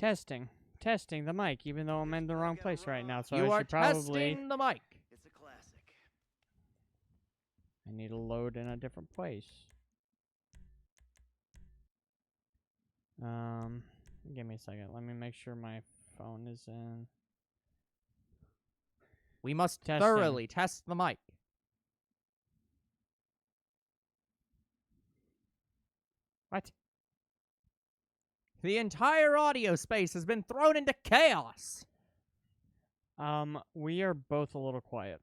Testing. Testing the mic, even though I'm in the wrong place right now. So You I are should probably... testing the mic. It's a classic. I need to load in a different place. Give me a second. Let me make sure my phone is in. We must Testing. thoroughly test the mic. What? The entire audio space has been thrown into chaos. We are both a little quiet.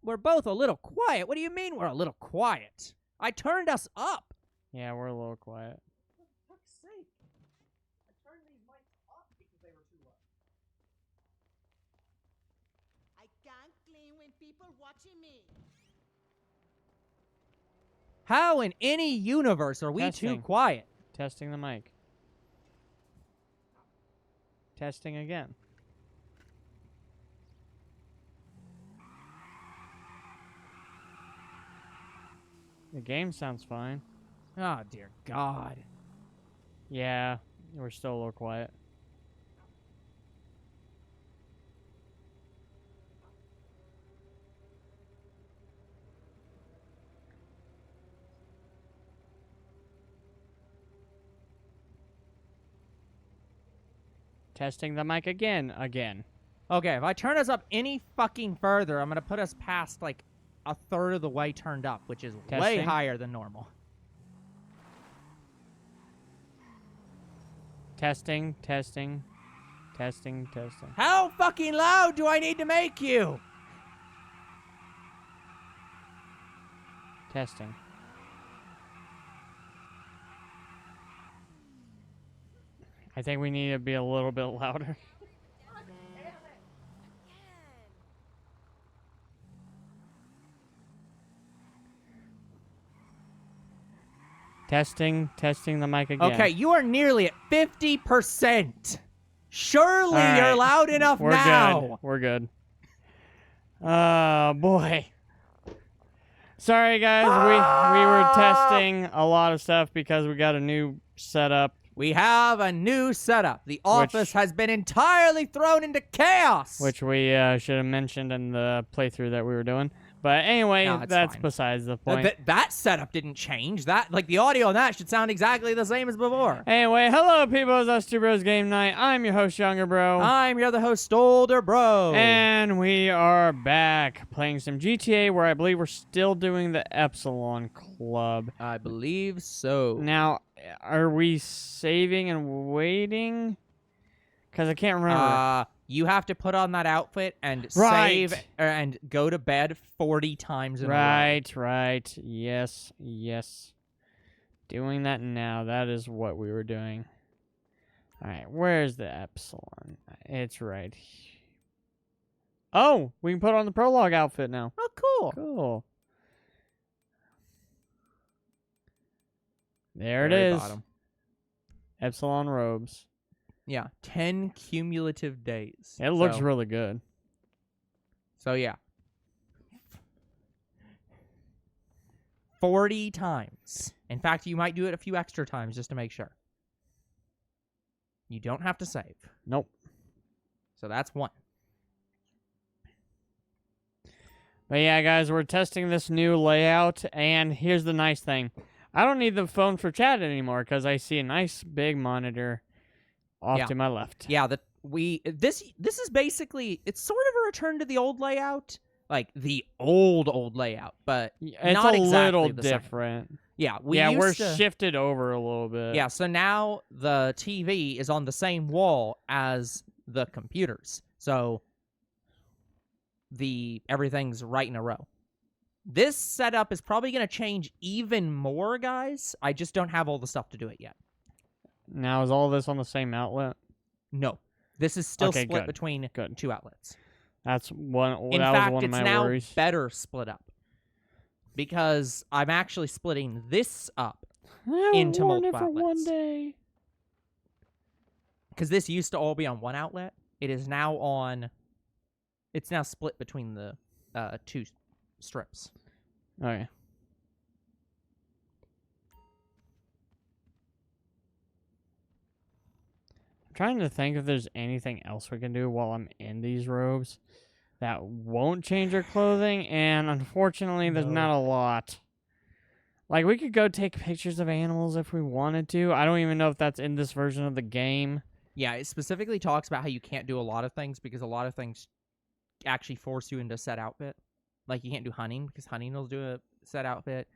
We're both a little quiet. What do you mean we're a little quiet? I turned us up. Yeah, we're a little quiet. For fuck's sake. I turned these mics up because they were too low. I can't clean when people watching me. How in any universe are we too Testing. quiet? Testing the mic. Testing again. The game sounds fine. Oh, dear God. Yeah, we're still a little quiet. Testing the mic again. Okay, if I turn us up any fucking further, I'm going to put us past, like, a third of the way turned up, which is way Testing. higher than normal. Testing. How fucking loud do I need to make you? Testing. I think we need to be a little bit louder. Testing the mic again. Okay, you are nearly at 50%. Surely All right. you're loud enough We're now. good. We're good. Oh, boy. Sorry, guys. We were testing a lot of stuff because we got a new setup. We have a new setup. The office has been entirely thrown into chaos. Which we should have mentioned in the playthrough that we were doing. But anyway, No, it's that's fine. besides the point. That setup didn't change. That, like, the audio on that should sound exactly the same as before. Anyway, hello, people. It's us two bros game night. I'm your host, Younger Bro. I'm your other host, Older Bro. And we are back playing some GTA, where I believe we're still doing the Epsilon Club. I believe so. Now, are we saving and waiting? Because I can't remember. You have to put on that outfit and Right. save and go to bed 40 times in a row. Right. Yes. Doing that now. That is what we were doing. All right, where's the Epsilon? It's right here. Oh, we can put on the prologue outfit now. Oh, cool. Cool. There it Very is. bottom. Epsilon robes. Yeah, 10 cumulative days. It looks really good. So, yeah. 40 times. In fact, you might do it a few extra times just to make sure. You don't have to save. Nope. So that's one. But yeah, guys, we're testing this new layout, and here's the nice thing. I don't need the phone for chat anymore because I see a nice big monitor off to my left. Yeah, this is basically, it's sort of a return to the old layout, like the old layout, but It's not a exactly little the same. different. Yeah, we're shifted over a little bit. Yeah, so now the TV is on the same wall as the computers. So everything's right in a row. This setup is probably going to change even more, guys. I just don't have all the stuff to do it yet. Now, is all this on the same outlet? No. This is still Okay, split good. between two outlets. That's one. In that fact, was one it's of my now worries. better split up. Because I'm actually splitting this up I into want multiple it for outlets. one day. Because this used to all be on one outlet. It is now on... It's now split between the two strips. Okay. I'm trying to think if there's anything else we can do while I'm in these robes that won't change our clothing, and unfortunately, there's No. not a lot. Like, we could go take pictures of animals if we wanted to. I don't even know if that's in this version of the game. Yeah, it specifically talks about how you can't do a lot of things because a lot of things actually force you into a set outfit. Like, you can't do hunting because hunting will do a set outfit.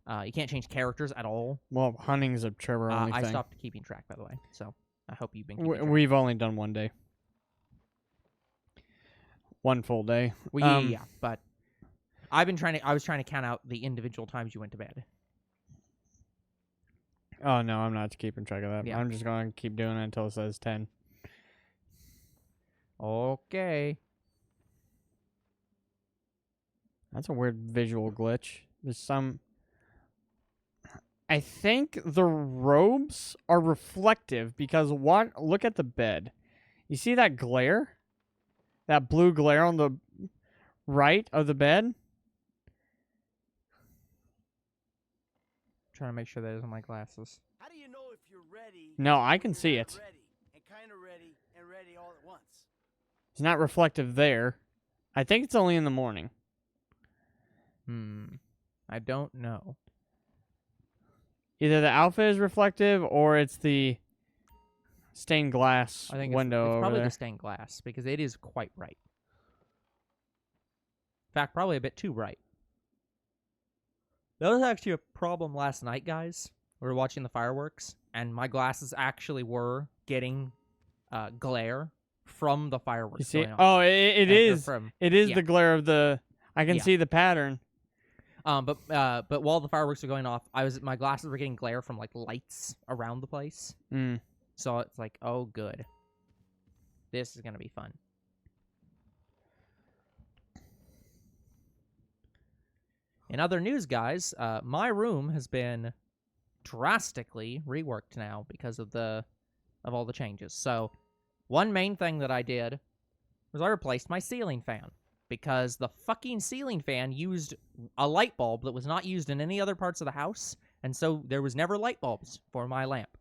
You can't change characters at all. Well, hunting's a Trevor only I thing. stopped keeping track, by the way, so I hope you've been keeping track. We've only done one day. One full day. Well, yeah, but I was trying to count out the individual times you went to bed. Oh, no, I'm not keeping track of that. Yeah. I'm just going to keep doing it until it says 10. Okay. That's a weird visual glitch. There's some... I think the robes are reflective because look at the bed. You see that glare? That blue glare on the right of the bed? Trying to make sure that isn't my glasses. How do you know if you're ready? No, I can when see you're it. not ready, and kind of ready and ready all at once. It's not reflective there. I think it's only in the morning. I don't know. Either the outfit is reflective or it's the stained glass I think window it's over probably there. the stained glass because it is quite bright. In fact, probably a bit too bright. That was actually a problem last night, guys. We were watching the fireworks, and my glasses actually were getting glare from the fireworks. You see? Going off. Oh, it is. It is yeah. the glare of the... I can Yeah. see the pattern. But while the fireworks were going off, my glasses were getting glare from like lights around the place. Mm. So it's like, oh, good. This is gonna be fun. In other news, guys, my room has been drastically reworked now because of all the changes. So, one main thing that I did was I replaced my ceiling fan because the fucking ceiling fan used a light bulb that was not used in any other parts of the house, and so there was never light bulbs for my lamp.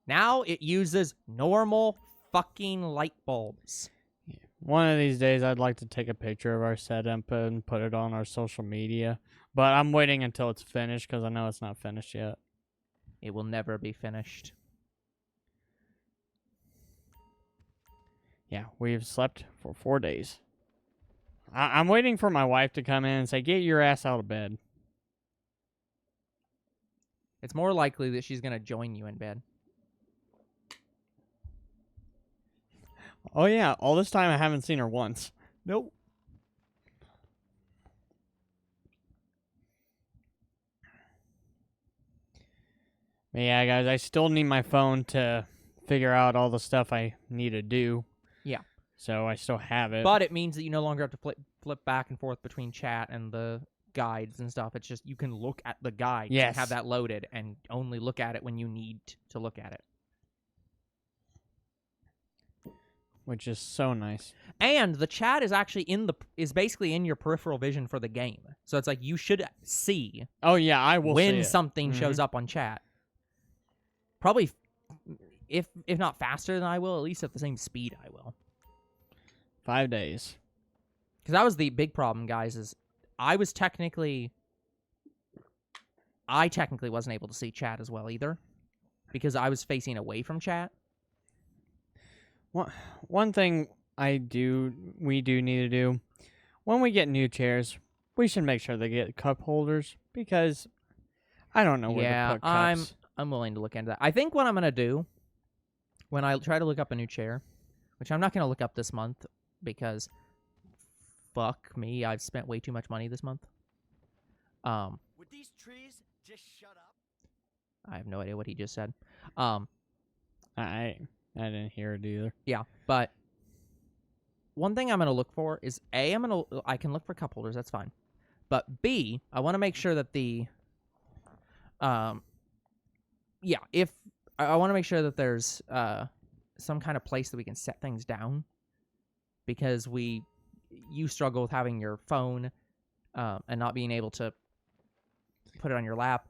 Now it uses normal fucking light bulbs. One of these days, I'd like to take a picture of our setup and put it on our social media. But I'm waiting until it's finished because I know it's not finished yet. It will never be finished. Yeah, we've slept for 4 days. I'm waiting for my wife to come in and say, "Get your ass out of bed." It's more likely that she's going to join you in bed. Oh, yeah, all this time I haven't seen her once. Nope. But yeah, guys, I still need my phone to figure out all the stuff I need to do. Yeah. So I still have it. But it means that you no longer have to flip back and forth between chat and the guides and stuff. It's just you can look at the guides Yes. and have that loaded and only look at it when you need to look at it. Which is so nice. And the chat is actually is basically in your peripheral vision for the game. So it's like you should see Oh, yeah, I will see when it. something shows up on chat. Probably, if not faster than I will, at least at the same speed I will. 5 days. Because that was the big problem, guys, is I technically wasn't able to see chat as well either. Because I was facing away from chat. One thing we do need to do, when we get new chairs, we should make sure they get cup holders, because I don't know where to put cups. I'm willing to look into that. I think what I'm going to do, when I try to look up a new chair, which I'm not going to look up this month, because fuck me, I've spent way too much money this month. Would these trees just shut up? I have no idea what he just said. I didn't hear it either. Yeah, but one thing I'm going to look for is A, I can look for cup holders, that's fine. But B, I want to make sure that I want to make sure that there's some kind of place that we can set things down, because you struggle with having your phone and not being able to put it on your lap.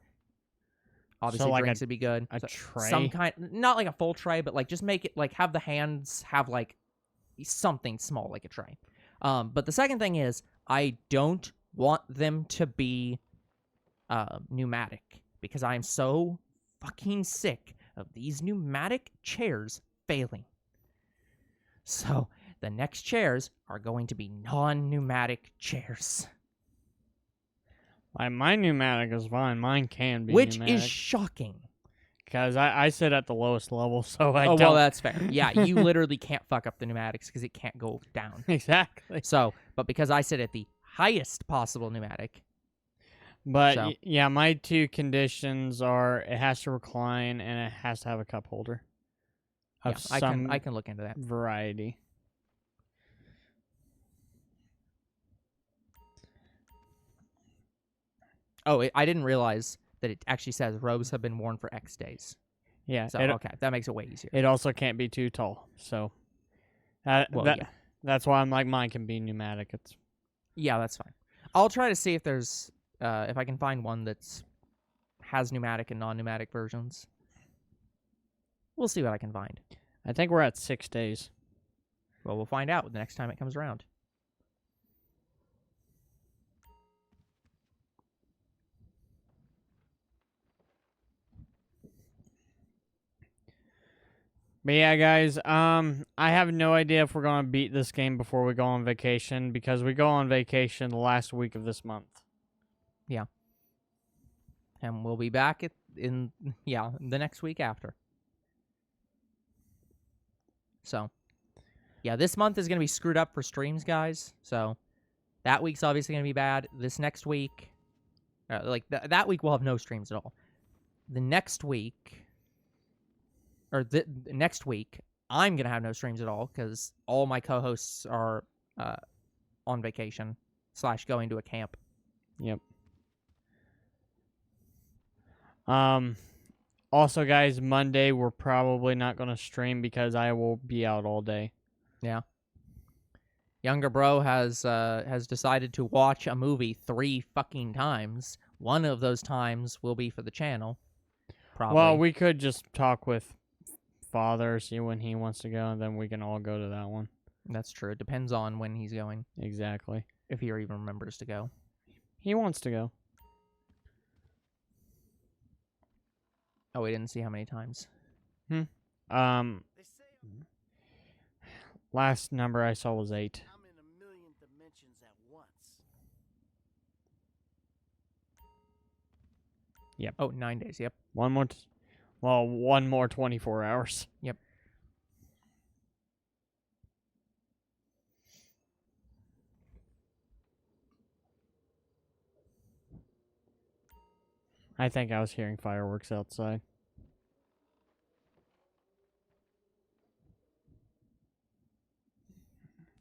Obviously, like drinks would be good. a So- tray? Some kind, not like a full tray, but like just make it like have the hands have like something small like a tray. But the second thing is I don't want them to be pneumatic because I am so fucking sick of these pneumatic chairs failing. So the next chairs are going to be non-pneumatic chairs, My pneumatic is fine. Mine can be which pneumatic. is shocking. Because I sit at the lowest level, so I Oh, don't. well, that's fair. Yeah, you literally can't fuck up the pneumatics because it can't go down. Exactly. So, but because I sit at the highest possible pneumatic, But So- yeah, my two conditions are it has to recline and it has to have a cup holder of yeah, some I can look into that. variety. Oh, I didn't realize that it actually says robes have been worn for X days. Yeah, So, it, okay, that makes it way easier. it also can't be too tall. So Well, yeah. that's why I'm like mine can be pneumatic. It's Yeah, that's fine. I'll try to see if there's if I can find one that's has pneumatic and non-pneumatic versions. We'll see what I can find. I think we're at 6 days. Well, we'll find out the next time it comes around. But yeah, guys, I have no idea if we're gonna beat this game before we go on vacation because we go on vacation the last week of this month. And we'll be back in the next week after. So, yeah, this month is going to be screwed up for streams, guys. So, that week's obviously going to be bad. This next week, that week we'll have no streams at all. The next week, or the next week, I'm going to have no streams at all because all my co-hosts are on vacation / going to a camp. Yep. Also, guys, Monday we're probably not gonna stream because I will be out all day. Younger bro has decided to watch a movie 3 fucking times. One of those times will be for the channel. Probably. Well, we could just talk with Father, see when he wants to go, and then we can all go to that one. That's true. It depends on when he's going, Exactly. if he even remembers to go. He wants to go. Oh, we didn't see how many times. They say Last number I saw was 8. I'm in a million dimensions at once. Oh, 9 days. Yep. One more 24 hours. Yep. I think I was hearing fireworks outside.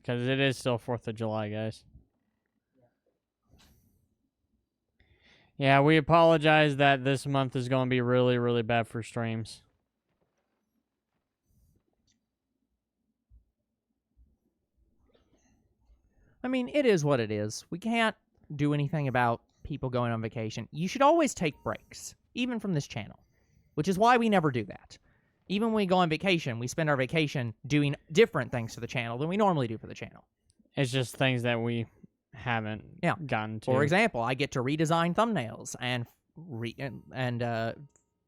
Because it is still 4th of July, guys. Yeah, we apologize that this month is going to be really, really bad for streams. I mean, it is what it is. We can't do anything about people going on vacation. You should always take breaks, even from this channel, which is why we never do that. Even when we go on vacation, we spend our vacation doing different things to the channel than we normally do for the channel. It's just things that we haven't gotten to. For example, I get to redesign thumbnails and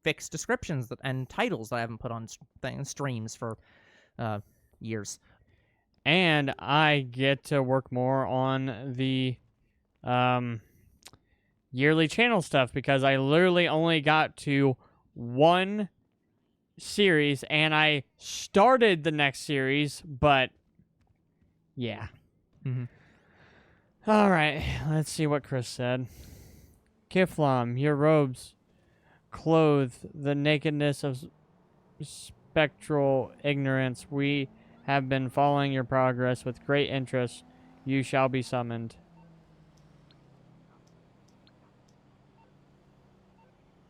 fix descriptions and titles that I haven't put on streams for years. And I get to work more on the yearly channel stuff because I literally only got to one series and I started the next series, but yeah. Mhm. All right, let's see what Chris said. Kifflom, your robes clothe the nakedness of spectral ignorance. We have been following your progress with great interest. You shall be summoned.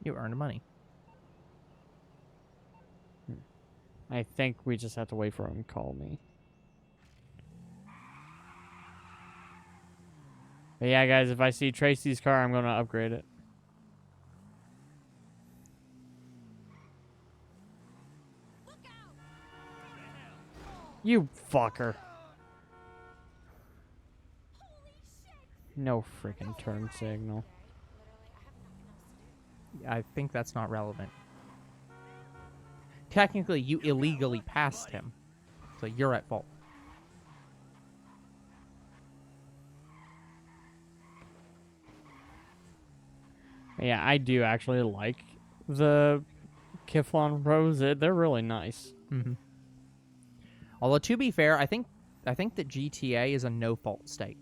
You earned money. I think we just have to wait for him to call me. But yeah, guys, if I see Tracy's car, I'm going to upgrade it. You fucker. No freaking turn signal. I think that's not relevant. Technically, you illegally passed him, so you're at fault. Yeah, I do actually like the Kifflom rows. They're really nice. Mm-hmm. Although, to be fair, I think that GTA is a no-fault state.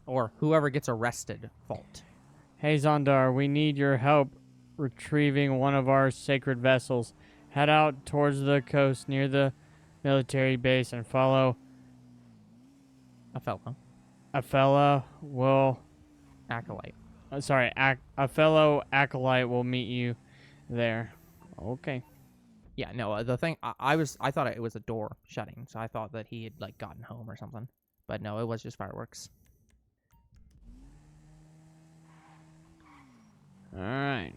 Or whoever gets arrested fault. Hey Zondar, we need your help retrieving one of our sacred vessels. Head out towards the coast near the military base and follow A fellow. a fellow will Acolyte. a fellow acolyte will meet you there. Okay. Yeah, no, the thing, I thought it was a door shutting, so I thought that he had, like, gotten home or something. But no, it was just fireworks. Alright.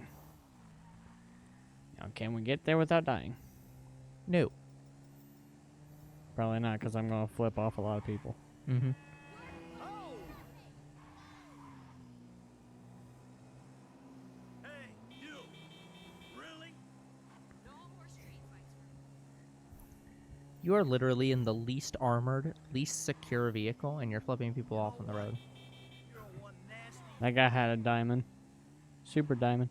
Now, can we get there without dying? No. Probably not, because I'm going to flip off a lot of people. Mm-hmm. Hey, you! Really? You are literally in the least armored, least secure vehicle, and you're flipping people off on the road. You're one nasty. That guy had a diamond. Super diamond.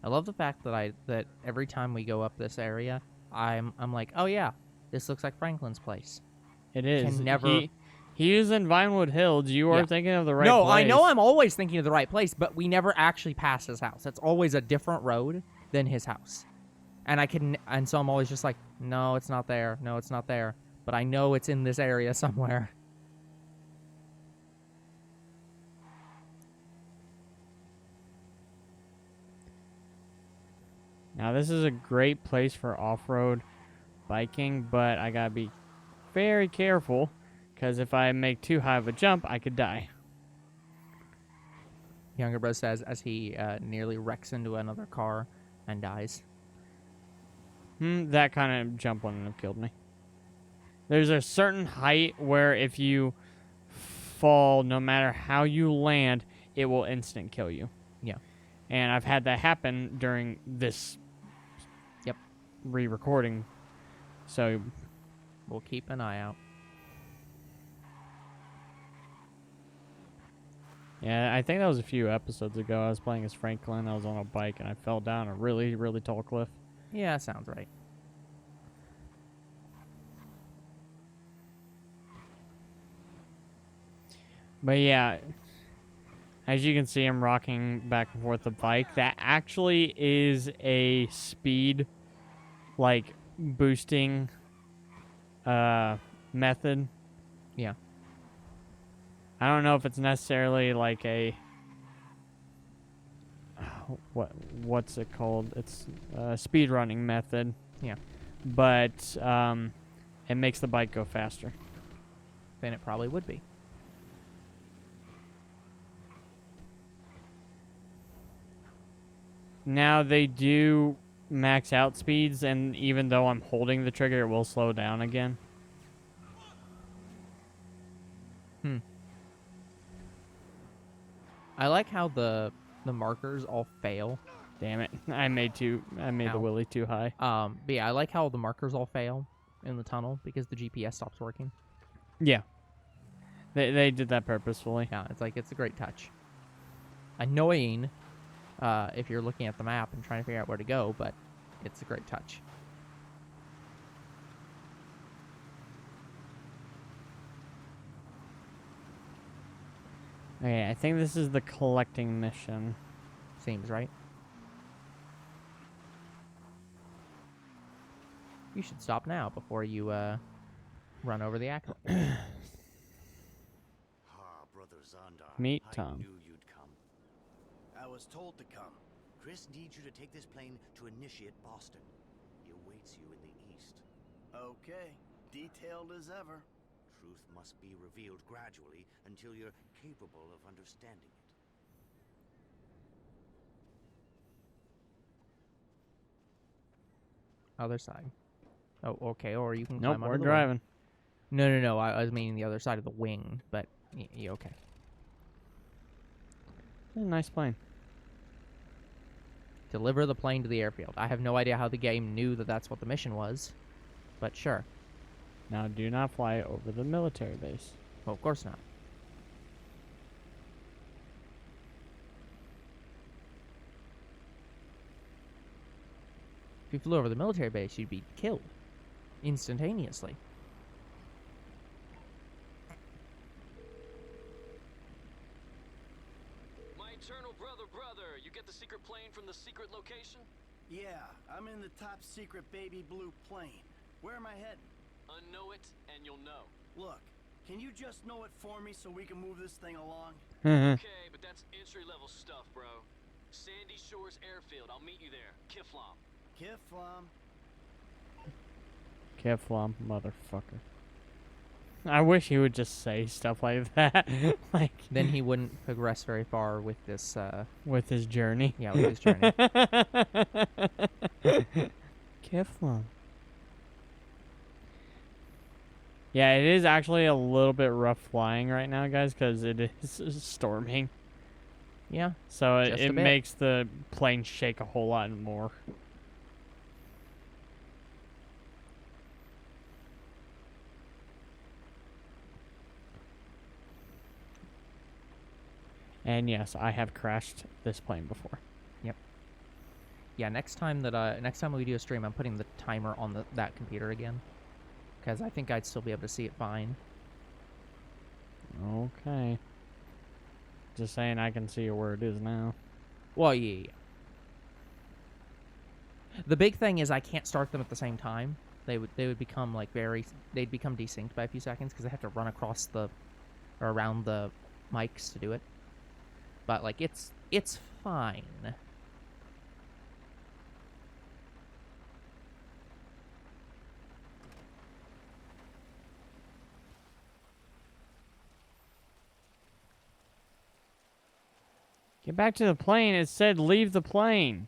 I love the fact that every time we go up this area, I'm like, oh yeah, this looks like Franklin's place. It is. Can never- He is in Vinewood Hills. You are Yeah. thinking of the right No, place. I know I'm always thinking of the right place, but we never actually pass his house. It's always a different road than his house. And so I'm always just like, no, it's not there. No, it's not there. But I know it's in this area somewhere. Now, this is a great place for off-road biking, but I gotta be very careful, because if I make too high of a jump, I could die. Younger Bro says as he nearly wrecks into another car and dies. That kind of jump wouldn't have killed me. There's a certain height where if you fall, no matter how you land, it will instant kill you. Yeah. And I've had that happen during this re-recording. So We'll keep an eye out. yeah, I think that was a few episodes ago. I was playing as Franklin. I was on a bike and I fell down a really, really tall cliff. Yeah, sounds right. But yeah, as you can see, I'm rocking back and forth the bike. That actually is a speed, like, boosting method. Yeah. I don't know if it's necessarily like a what's it called? It's a speed running method. Yeah. But it makes the bike go faster. Then it probably would be. Now they do max out speeds, and even though I'm holding the trigger, it will slow down again. I like how the markers all fail. Damn it! I made the Ow. willy too high. But yeah, I like how the markers all fail in the tunnel because the GPS stops working. Yeah. They did that purposefully. Yeah, it's a great touch. Annoying if you're looking at the map and trying to figure out where to go, but it's a great touch. Okay, I think this is the collecting mission. Seems right. You should stop now before you run over the acolyte. Brother Zondar. Meet I Tom. knew you'd come. I was told to come. Chris needs you to take this plane to initiate Boston. He awaits you in the east. Okay, detailed as ever. Truth must be revealed gradually until you're capable of understanding it. Other side. Oh, okay. Or you can Nope, climb we're under the wing. driving. No. I was meaning the other side of the wing, but you okay. It's a nice plane. Deliver the plane to the airfield. I have no idea how the game knew that that's what the mission was, but sure. Now, do not fly over the military base. Well, of course not. If you flew over the military base, you'd be killed instantaneously. My eternal brother, you get the secret plane from the secret location? Yeah, I'm in the top secret baby blue plane. Where am I heading? Unknow it, and you'll know. Look, can you just know it for me so we can move this thing along? Okay, but that's entry-level stuff, bro. Sandy Shores Airfield, I'll meet you there. Kifflom. Kifflom. Kifflom, motherfucker. I wish he would just say stuff like that. Like, Then he wouldn't progress very far with this, with his journey. yeah, with his journey. Kifflom. Yeah, it is actually a little bit rough flying right now, guys, because it is storming. Yeah. So Just a it bit. makes the plane shake a whole lot more. And yes, I have crashed this plane before. Yeah, next time we do a stream, I'm putting the timer on that computer again, because I think I'd still be able to see it fine. Okay. Just saying, I can see where it is now. Well, yeah. The big thing is I can't start them at the same time. They would become like they'd become desynced by a few seconds because I have to run across or around the mics to do it. But like it's fine. Get back to the plane. It said leave the plane.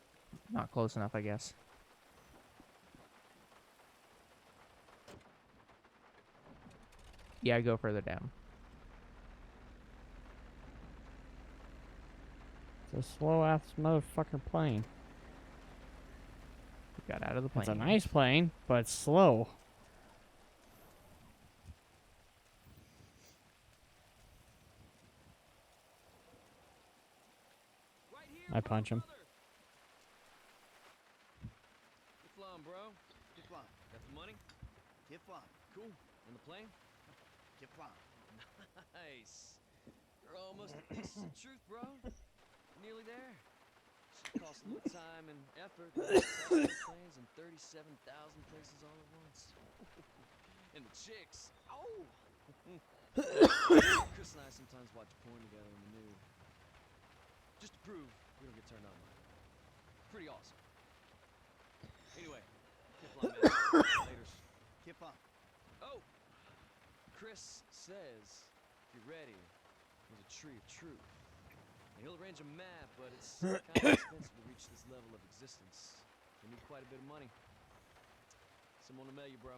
Not close enough, I guess. Yeah, go further down. It's a slow ass motherfucker plane. We got out of the plane. It's a nice plane, but it's slow. Right here, I punch him. Kifflom, bro. Kifflom. Got the money? Kifflom. Cool. On the plane? Kifflom. Nice. You're almost a piece of truth, bro. Nearly there. Should cost a little time and effort. Planes in 37,000 places all at once. And the chicks. Oh! Chris and I sometimes watch porn together in the nude. Just to prove we don't get turned on. Pretty awesome. Anyway, Kifflom, man. Laters. Kifflom. Oh! Chris says, if you're ready, there's a tree of truth. And he'll arrange a map, but it's kind of expensive to reach this level of existence. You need quite a bit of money. Someone to mail you, bro.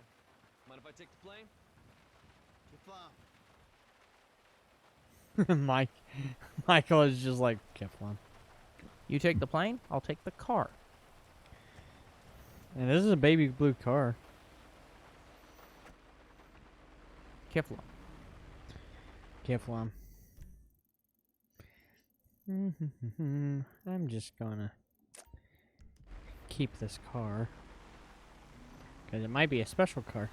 Mind if I take the plane? Kifflom. Michael is just like Kifflom. You take the plane, I'll take the car. And this is a baby blue car. Kifflom. Kifflom. I'm just gonna keep this car. Because it might be a special car.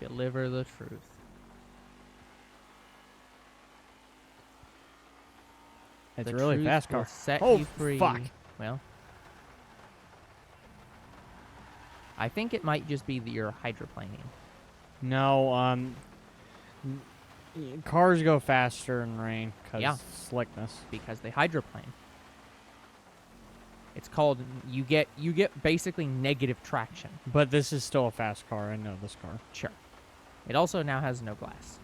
Deliver the truth. It's The a really truth fast will car. set Oh, you free. fuck. Well, I think it might just be that you're hydroplaning. No, cars go faster in rain because Yeah. slickness. Because they hydroplane. It's called you get basically negative traction. But this is still a fast car. I know this car. Sure. It also now has no glass.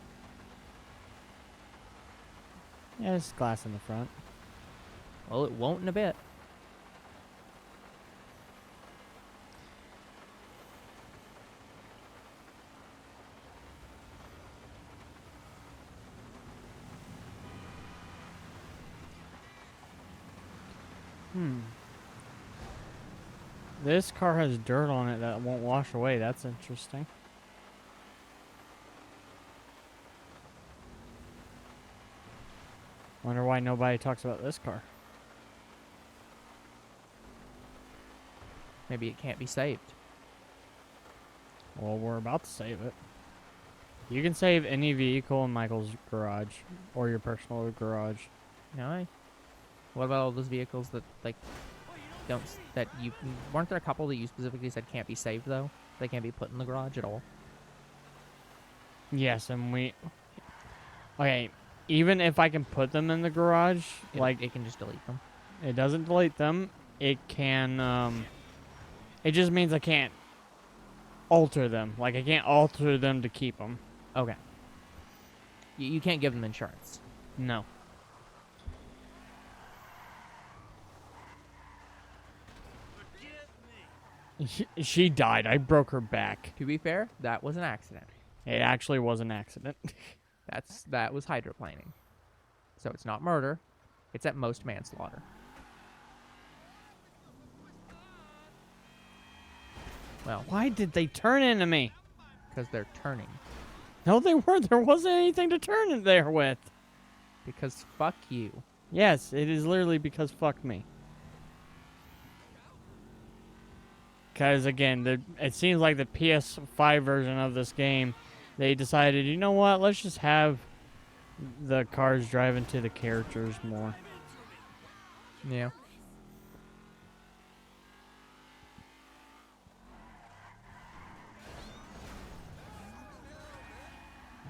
Yeah, there's glass in the front. Well, it won't in a bit. This car has dirt on it that won't wash away. That's interesting. Wonder why nobody talks about this car. Maybe it can't be saved. Well, we're about to save it. You can save any vehicle in Michael's garage or your personal garage. No. What about all those vehicles that don't that you weren't there a couple that you specifically said can't be saved though? They can't be put in the garage at all. Yes, and okay, even if I can put them in the garage, It can just delete them. it doesn't delete them. It can, it just means I can't alter them. Like, I can't alter them to keep them. Okay. You can't give them insurance. No. She died. I broke her back. To be fair, that was an accident. It actually was an accident. That was hydroplaning. So it's not murder. It's at most manslaughter. Well, Why did they turn into me? because they're turning. No, they weren't. There wasn't anything to turn it there with. Because fuck you. Yes, it is literally because fuck me. Because, again, it seems like the PS5 version of this game, they decided, you know what, let's just have the cars drive into the characters more. Yeah.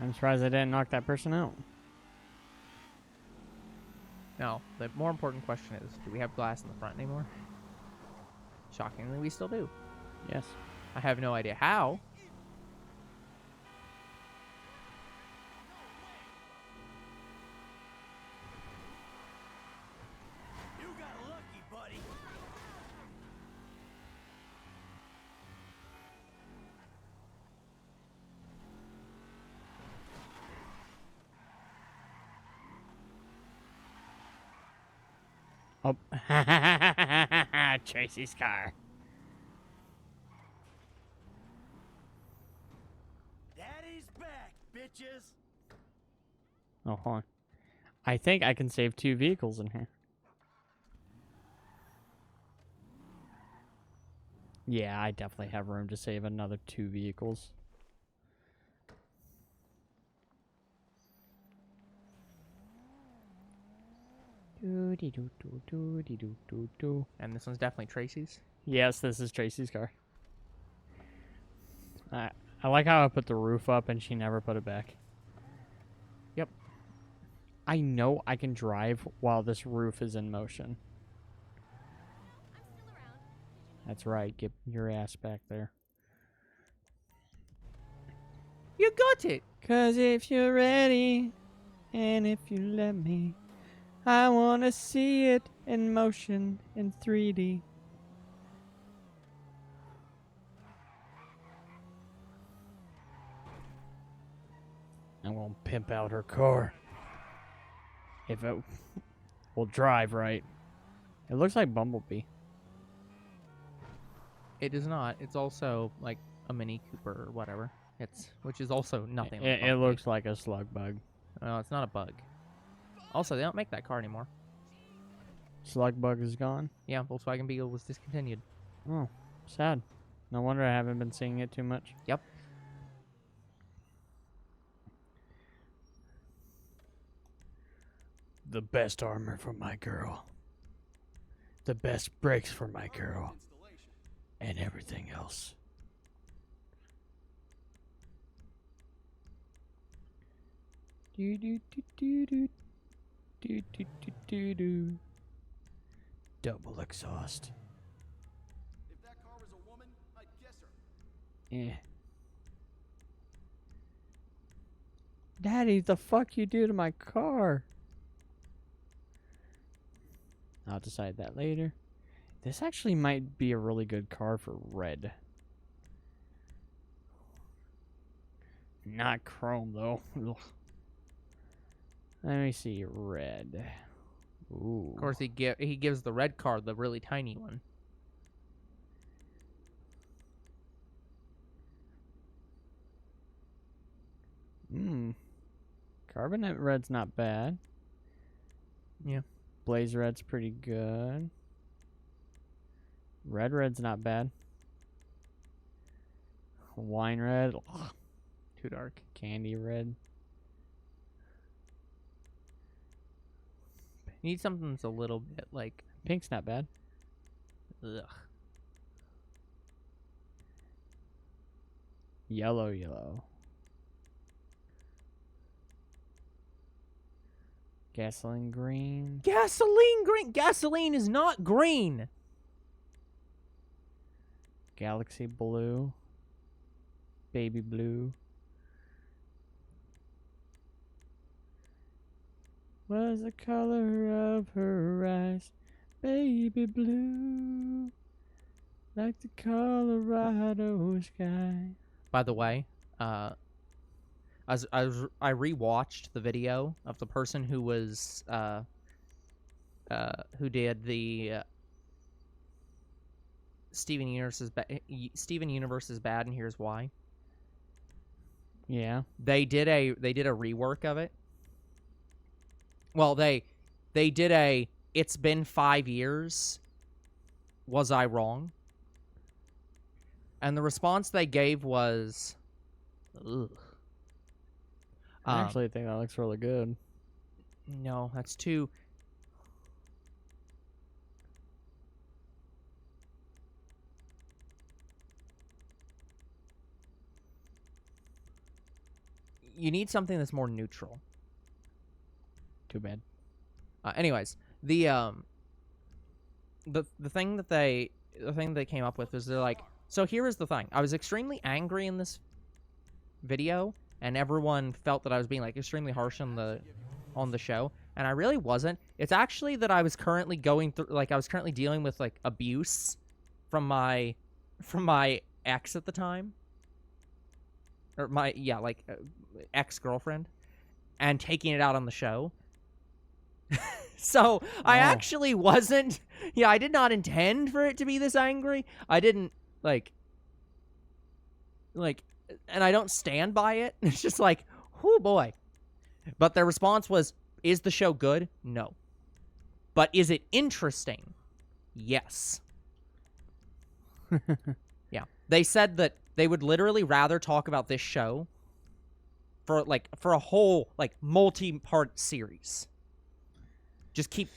I'm surprised I didn't knock that person out. Now, the more important question is, do we have glass in the front anymore? Shockingly, we still do. Yes. I have no idea how. You got lucky, buddy. Oh. Tracy's car. Daddy's back, bitches. Oh, hold on. I think I can save 2 vehicles in here. Yeah, I definitely have room to save another 2 vehicles. Do-de-do-do-do-de-do-do-do. And this one's definitely Tracy's. Yes, this is Tracy's car. I like how I put the roof up and she never put it back. Yep. I know I can drive while this roof is in motion. That's right. Get your ass back there. You got it! 'Cause if you're ready, and if you let me, I wanna see it in motion in 3D. I'm gonna pimp out her car. If it will drive right. It looks like Bumblebee. It is not. It's also like a Mini Cooper or whatever. Which is also nothing. like It Bumblebee. looks like a slug bug. Oh, it's not a bug. Also, they don't make that car anymore. Slug bug is gone. Yeah, Volkswagen Beetle was discontinued. Oh, sad. No wonder I haven't been seeing it too much. Yep. The best armor for my girl. The best brakes for my girl. And everything else. Do do do do do do do do do do. Double exhaust. If that car was a woman, I'd kiss her. Eh. Daddy, the fuck you do to my car? I'll decide that later. This actually might be a really good car for red. Not chrome, though. Ugh. Let me see. Red. Ooh. Of course, he gives the red car, the really tiny one. Carbonate red's not bad. Yeah. Blaze red's pretty good. Red's not bad. Wine red. Ugh. Too dark. Candy red. You need something that's a little bit like... Pink's not bad. Ugh. Yellow. Gasoline green. Gasoline green! Gasoline is not green! Galaxy blue. Baby blue. Was the color of her eyes baby blue, like the Colorado sky. By the way, I rewatched the video of the person who was who did the Steven Universe is bad, and here's why. Yeah. They did a rework of it. Well, they did a "It's been 5 years. Was I wrong?" And the response they gave was, ugh. I actually think that looks really good. No, that's too... You need something that's more neutral. Too bad. Anyways, the thing that they came up with is they're like, so here is the thing. I was extremely angry in this video, and everyone felt that I was being like extremely harsh on the show, and I really wasn't. It's actually that I was currently going through, like, I was currently dealing with like abuse from my ex at the time, or my ex-girlfriend, and taking it out on the show. So I actually wasn't. Yeah, I did not intend for it to be this angry. I didn't like, and I don't stand by it. It's just like, oh boy. But their response was, "Is the show good? No. But is it interesting? Yes." Yeah, they said that they would literally rather talk about this show for a whole multi-part series. Just keep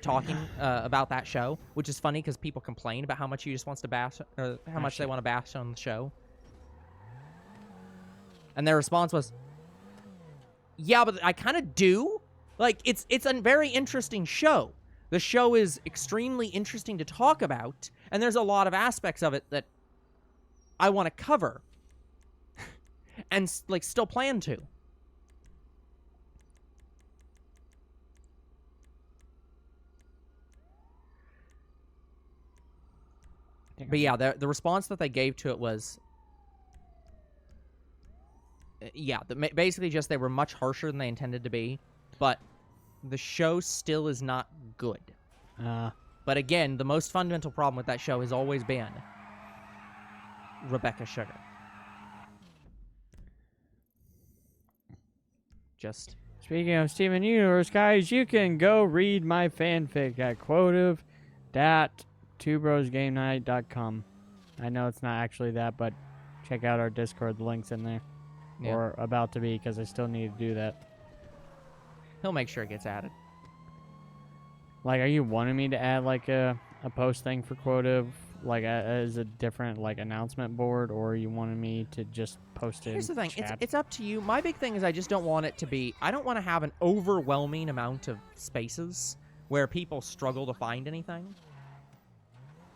talking about that show, which is funny because people complain about how much he just wants to bash, or how much they want to bash on the show. And their response was, "Yeah, but I kind of do. Like, it's a very interesting show. The show is extremely interesting to talk about, and there's a lot of aspects of it that I want to cover, and still plan to." But yeah, the response that they gave to it was, basically just they were much harsher than they intended to be, but the show still is not good. But again, the most fundamental problem with that show has always been Rebecca Sugar. Just... Speaking of Steven Universe, guys, you can go read my fanfic at quotive.twobrosgamenight.com. I know it's not actually that, but check out our Discord. The link's in there. Yeah. Or about to be, because I still need to do that. He'll make sure it gets added. Like, are you wanting me to add, like, a post thing for Quotive, like, as a different, like, announcement board, or are you wanting me to just post it Here's the in thing. chat? It's up to you. My big thing is I just don't want it to be... I don't want to have an overwhelming amount of spaces where people struggle to find anything.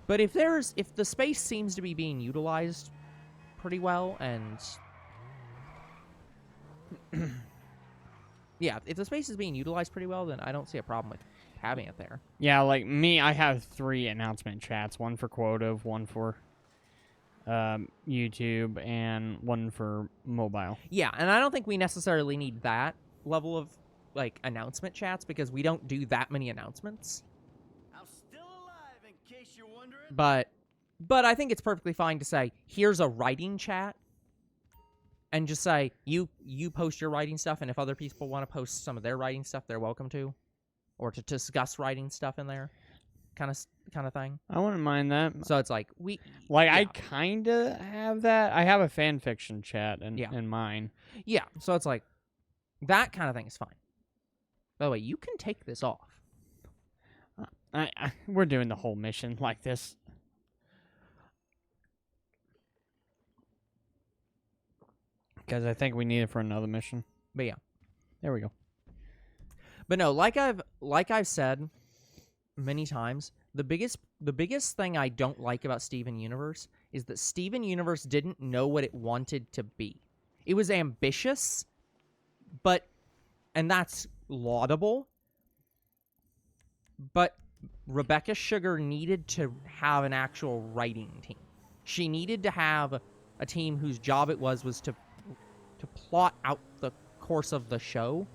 But if the space seems to be being utilized pretty well, and... yeah, if the space is being utilized pretty well, then I don't see a problem with having it there. Yeah, like me, I have 3 announcement chats. One for Quotive, one for YouTube, and one for mobile. Yeah, and I don't think we necessarily need that level of like announcement chats because we don't do that many announcements. I'm still alive, in case you're wondering. But I think it's perfectly fine to say, here's a writing chat, and just say you post your writing stuff, and if other people want to post some of their writing stuff, they're welcome to, or to discuss writing stuff in there, kind of thing. I wouldn't mind that. So it's like I kind of have that. I have a fan fiction chat in mine. Yeah, so it's like that kind of thing is fine. By the way, you can take this off. We're doing the whole mission like this. Because I think we need it for another mission. But yeah. There we go. But no, like I've said many times, the biggest thing I don't like about Steven Universe is that Steven Universe didn't know what it wanted to be. It was ambitious, and that's laudable. But Rebecca Sugar needed to have an actual writing team. She needed to have a team whose job it was to plot out the course of the show,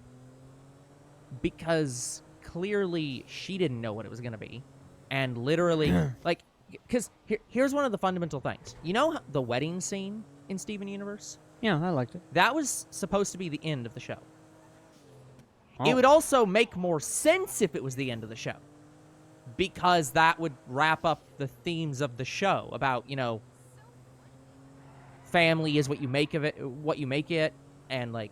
because clearly she didn't know what it was going to be. And literally, like, because here's one of the fundamental things. You know the wedding scene in Steven Universe? Yeah, I liked it. That was supposed to be the end of the show. Oh. It would also make more sense if it was the end of the show, because that would wrap up the themes of the show about, family is what you make of it, and like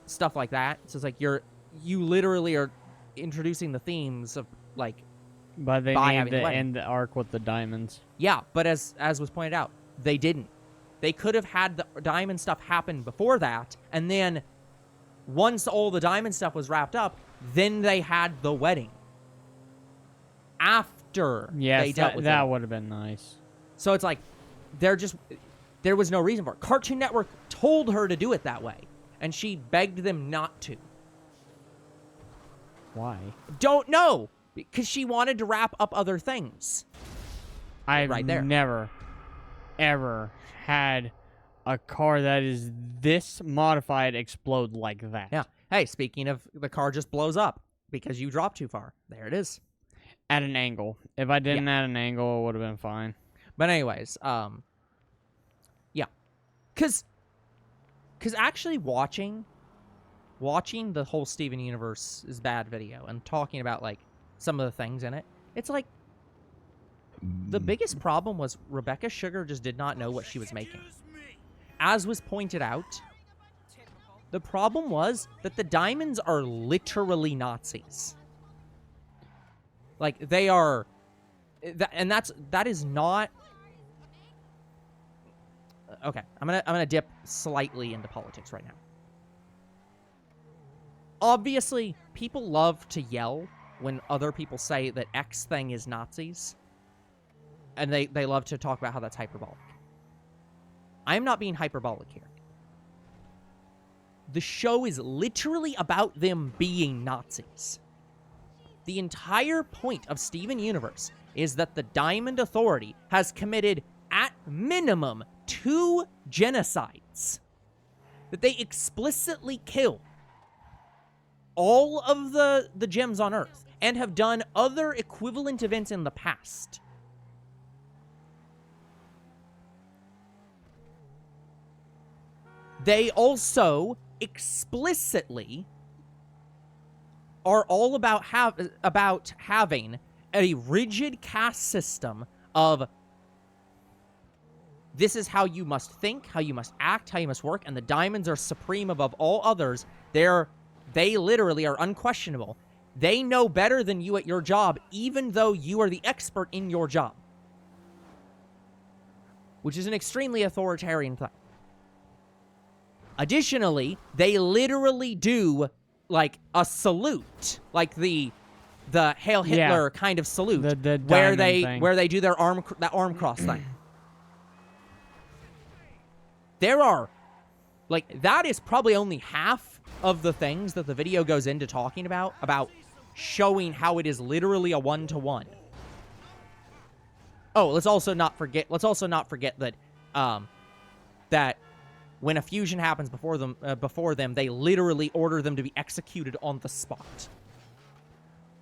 stuff like that. So it's like you literally are introducing the themes of like. But they by need having to the wedding. end the arc with the diamonds. Yeah, but as was pointed out, they didn't. They could have had the diamond stuff happen before that, and then once all the diamond stuff was wrapped up, then they had the wedding. After they dealt with that it. would have been nice. So it's like, there was no reason for it. Cartoon Network told her to do it that way, and she begged them not to. Why? Don't know, because she wanted to wrap up other things. I've Right there. never, ever had a car that is this modified explode like that. Yeah. Hey, speaking of, the car just blows up because you dropped too far. There it is. At an angle. If I didn't at an angle, it would have been fine. But anyways, yeah. Because actually watching the whole Steven Universe is bad video and talking about, like, some of the things in it, it's like, the biggest problem was Rebecca Sugar just did not know what she was making. As was pointed out, the problem was that the diamonds are literally Nazis. Like, they are... And that is not... Okay, I'm gonna dip slightly into politics right now. Obviously, people love to yell when other people say that X thing is Nazis. And they love to talk about how that's hyperbolic. I'm not being hyperbolic here. The show is literally about them being Nazis. The entire point of Steven Universe is that the Diamond Authority has committed, at minimum, 2 genocides. That they explicitly kill all of the gems on Earth and have done other equivalent events in the past. They also explicitly are all about having a rigid caste system of this is how you must think, how you must act, how you must work, and the diamonds are supreme above all others. They literally are unquestionable. They know better than you at your job, even though you are the expert in your job. Which is an extremely authoritarian thing. Additionally, they literally do, like, a salute. Like the Hail Hitler kind of salute. The where diamond they thing. do their arm cross thing. There are, like, that is probably only half of the things that the video goes into talking about showing how it is literally a 1-to-1. Oh, let's also not forget that that when a fusion happens before them, they literally order them to be executed on the spot.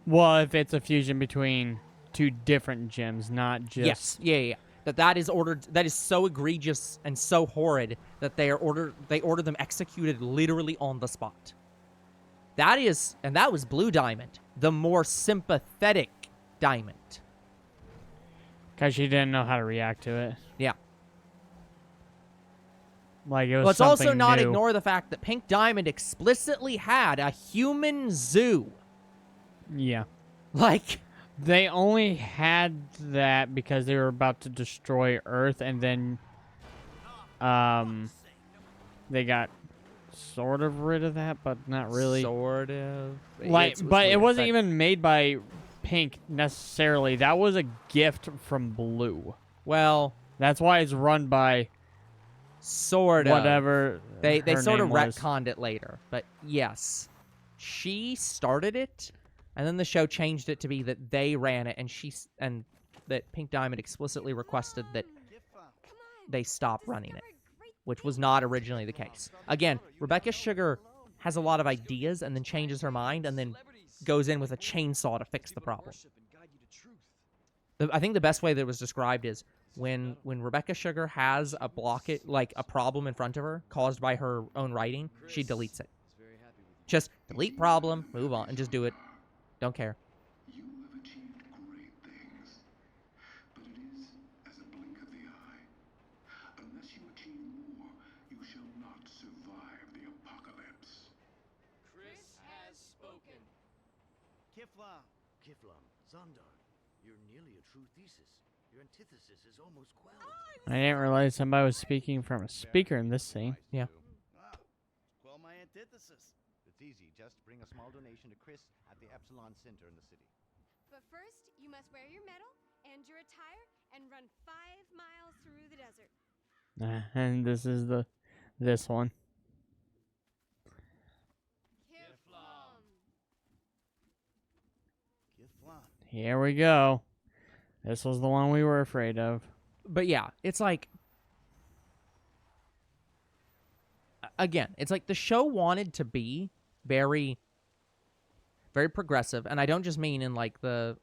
Well, if it's a fusion between two different gyms, not just... Yes, yeah. That is ordered. That is so egregious and so horrid that they order them executed literally on the spot. That was Blue Diamond, the more sympathetic Diamond. Because she didn't know how to react to it. Yeah. Like, it was Let's something also not new. ignore the fact that Pink Diamond explicitly had a human zoo. Yeah. Like, They only had that because they were about to destroy Earth, and then they got sort of rid of that, but not really. sort of. Like, but it weird, wasn't but- even made by Pink necessarily. That was a gift from Blue. Well, That's why it's run by sort of. whatever. They her sort of name was. retconned it later, but yes, she started it, and then the show changed it to be that they ran it, and that Pink Diamond explicitly requested that they stop running it, which was not originally the case. Again, Rebecca Sugar has a lot of ideas and then changes her mind and then goes in with a chainsaw to fix the problem. I think the best way that it was described is when Rebecca Sugar has a a problem in front of her caused by her own writing, she deletes it. Just delete problem, move on, and just do it. Don't care. You have achieved great things, but it is as a blink of the eye. Unless you achieve more, you shall not survive the apocalypse. Chris has spoken. Kifflom, Zondar, you're nearly a true thesis. Your antithesis is almost quelled. I didn't realize somebody was speaking from a speaker in this scene. Yeah. Quell my antithesis. It's easy. Just bring a small donation to Chris at the Epsilon Center in the city. But first, you must wear your medal and your attire and run 5 miles through the desert. And this is this one. Kifflom. Kifflom. Here we go. This was the one we were afraid of. But yeah, it's like, again, it's like the show wanted to be very, very progressive, and I don't just mean in like the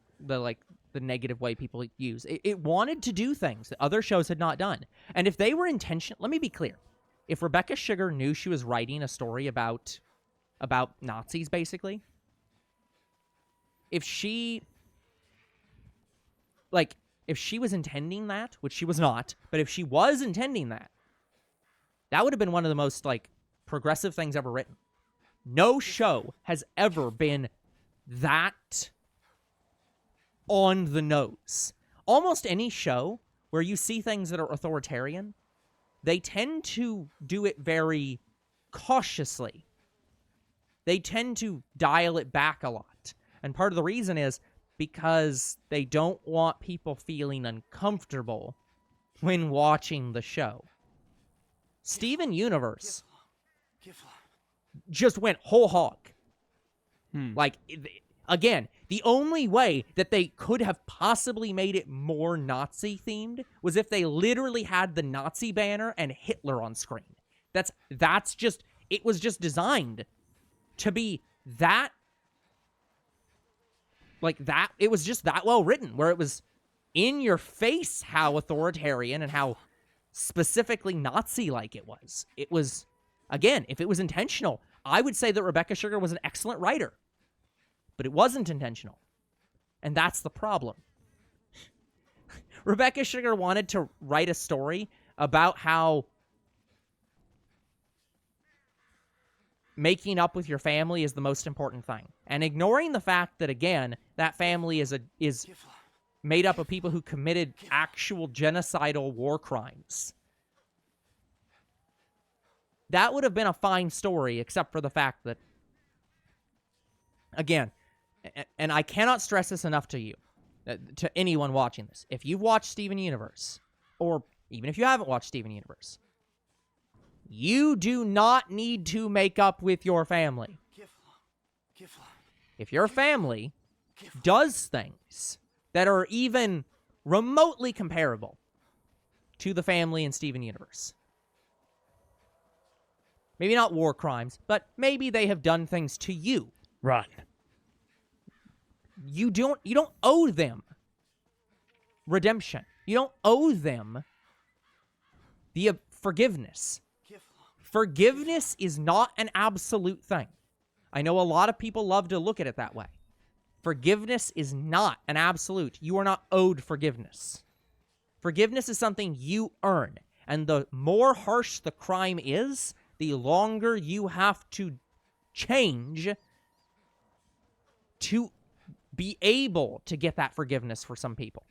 negative way people use. It wanted to do things that other shows had not done, and if they were intentional, let me be clear: if Rebecca Sugar knew she was writing a story about Nazis, basically, if she was intending that, which she was not, but if she was intending that, that would have been one of the most, like, progressive things ever written. No show has ever been that on the nose. Almost any show where you see things that are authoritarian, they tend to do it very cautiously. They tend to dial it back a lot. And part of the reason is because they don't want people feeling uncomfortable when watching the show. Steven Universe just went whole hog. Like, again, the only way that they could have possibly made it more Nazi-themed was if they literally had the Nazi banner and Hitler on screen. That's just, it was just designed to be that, like that, it was just that well written, where it was in your face how authoritarian and how specifically Nazi-like it was. It was, again, if it was intentional, I would say that Rebecca Sugar was an excellent writer. But it wasn't intentional. And that's the problem. Rebecca Sugar wanted to write a story about how making up with your family is the most important thing. And ignoring the fact that, again, that family is made up of people who committed actual genocidal war crimes. That would have been a fine story, except for the fact that, again, and I cannot stress this enough to you, to anyone watching this. If you've watched Steven Universe, or even if you haven't watched Steven Universe, you do not need to make up with your family. Kifflom. if your family does things that are even remotely comparable to the family in Steven Universe, maybe not war crimes, but maybe they have done things to you. Run. You don't owe them redemption. You don't owe them the forgiveness. Forgiveness is not an absolute thing. I know a lot of people love to look at it that way. Forgiveness is not an absolute. You are not owed forgiveness. Forgiveness is something you earn. And the more harsh the crime is, the longer you have to change to be able to get that forgiveness for some people.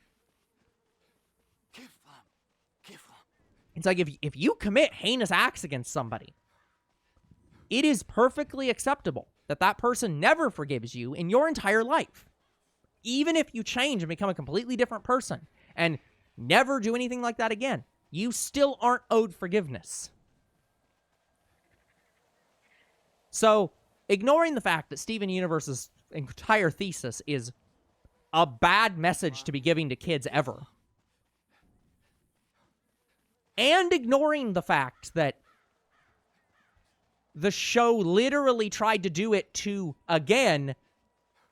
It's like if you commit heinous acts against somebody, it is perfectly acceptable that that person never forgives you in your entire life. Even if you change and become a completely different person and never do anything like that again, you still aren't owed forgiveness. So, ignoring the fact that Steven Universe's entire thesis is a bad message to be giving to kids ever, and ignoring the fact that the show literally tried to do it to, again,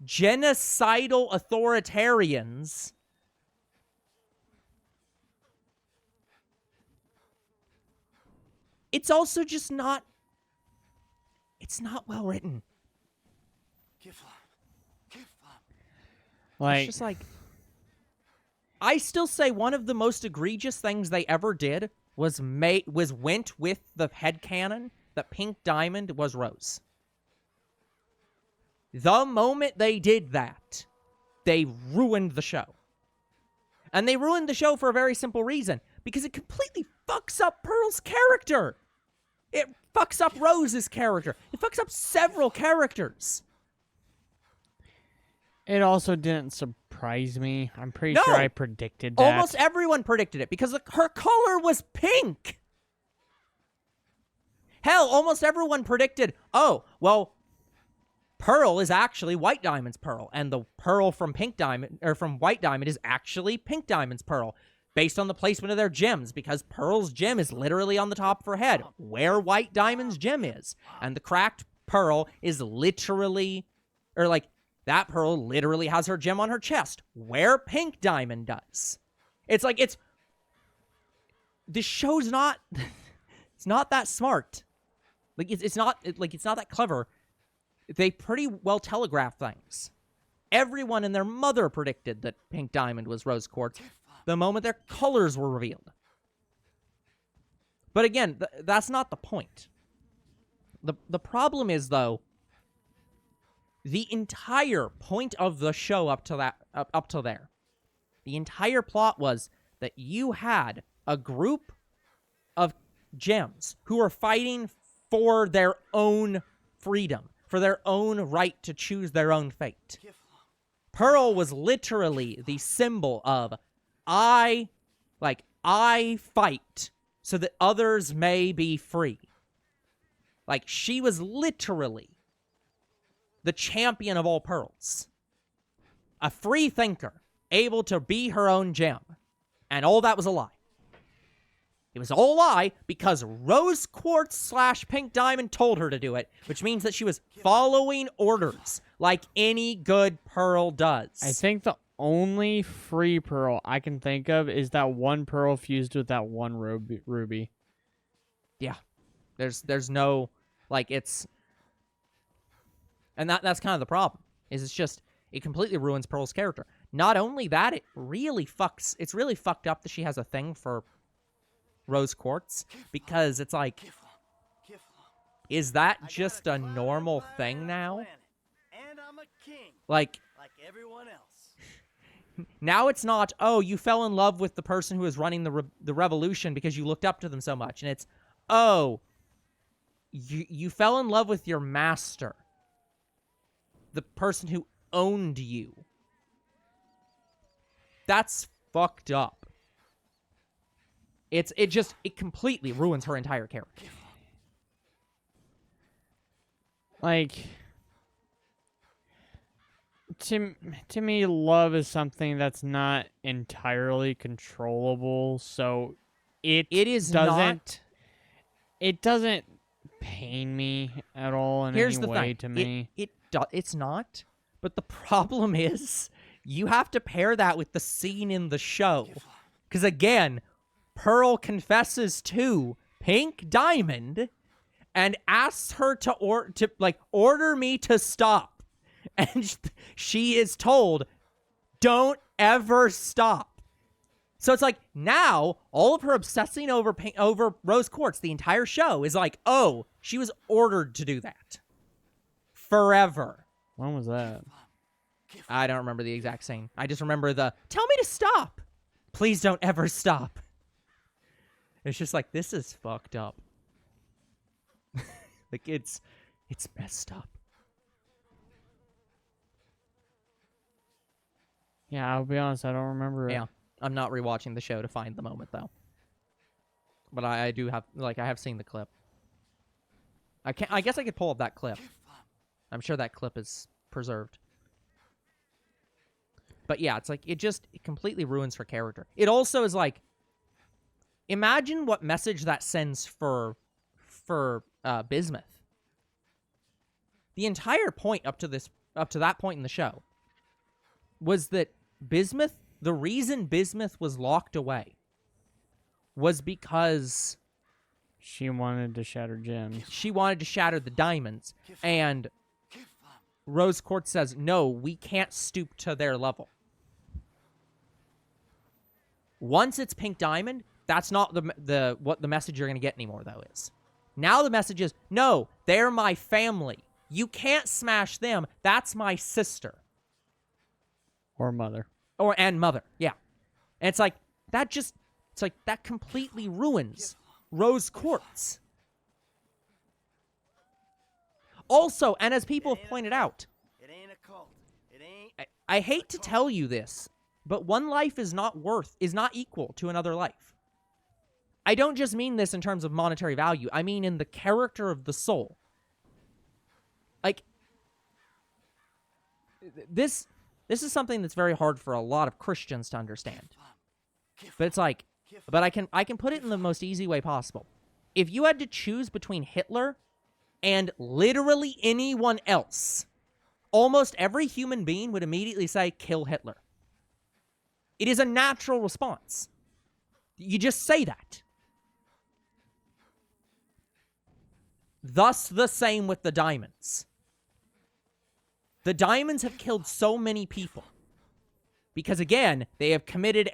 genocidal authoritarians, it's also just not, it's not well written. Like, It's just like, I still say one of the most egregious things they ever did was went with the headcanon that Pink Diamond was Rose. The moment they did that, they ruined the show. And they ruined the show for a very simple reason. Because it completely fucks up Pearl's character. It fucks up Rose's character. It fucks up several characters. it also didn't surprise me. I'm pretty No! sure I predicted that. Almost everyone predicted it because her color was pink. Hell, almost everyone predicted, oh, well, Pearl is actually White Diamond's Pearl, and the Pearl from Pink Diamond or from White Diamond is actually Pink Diamond's Pearl, based on the placement of their gems, because Pearl's gem is literally on the top of her head, where White Diamond's gem is, and the cracked Pearl is literally, or like, that Pearl literally has her gem on her chest, where Pink Diamond does. It's like, this show's not, it's not that smart. Like, it's not that clever. They pretty well telegraph things. Everyone and their mother predicted that Pink Diamond was Rose Quartz the moment their colors were revealed. But again, that's not the point. The problem is, though, the entire point of the show up to there, the entire plot was that you had a group of gems who are fighting for their own freedom, for their own right to choose their own fate. Pearl was literally the symbol of, I fight so that others may be free. Like, she was literally the champion of all pearls. A free thinker, able to be her own gem. And all that was a lie. It was all a lie because Rose Quartz / Pink Diamond told her to do it, which means that she was following orders like any good pearl does. I think the only free pearl I can think of is that one pearl fused with that one ruby. Yeah. There's no, like, it's... And that's kind of the problem, is it's just, it completely ruins Pearl's character. Not only that, it's really fucked up that she has a thing for Rose Quartz, because it's like, is that just a normal thing now? And I'm a king, Like everyone else. now it's not, oh, you fell in love with the person who was running the revolution because you looked up to them so much, and it's, oh, you fell in love with your master, the person who owned you. That's fucked up. It completely ruins her entire character. Like, to me, love is something that's not entirely controllable. So it is doesn't not. it doesn't pain me at all in Here's any the way thing. to me. It's not. But the problem is, you have to pair that with the scene in the show, because again, Pearl confesses to Pink Diamond and asks her to order me to stop, and she is told, "Don't ever stop." So it's like now all of her obsessing over rose quartz the entire show is like, oh, she was ordered to do that forever. When was that? I don't remember the exact scene. I just remember tell me to stop. Please don't ever stop. It's just like, this is fucked up. Like, it's messed up. Yeah, I'll be honest, I don't remember it. Yeah. I'm not rewatching the show to find the moment, though. But I do have, I have seen the clip. I guess I could pull up that clip. I'm sure that clip is preserved. But yeah, it's like, it completely ruins her character. It also is like, imagine what message that sends for Bismuth. The entire point up to that point in the show was that the reason Bismuth was locked away was because She wanted to shatter gems. she wanted to shatter the diamonds, and Rose Quartz says, no, we can't stoop to their level. Once it's Pink Diamond, that's not what the message you're going to get anymore, though, is. Now the message is, no, they're my family. You can't smash them. That's my sister. Or mother. And mother, yeah. And it's like, that completely ruins Rose Quartz. Also, and as people have pointed out, It ain't a cult. It ain't. I hate to tell you this, but one life is not equal to another life. I don't just mean this in terms of monetary value. I mean in the character of the soul. Like, this is something that's very hard for a lot of Christians to understand. But it's like, but I can put it in the most easy way possible. If you had to choose between Hitler and literally anyone else, almost every human being would immediately say, kill Hitler. It is a natural response. You just say that. Thus, the same with the diamonds. The diamonds have killed so many people because, again, they have committed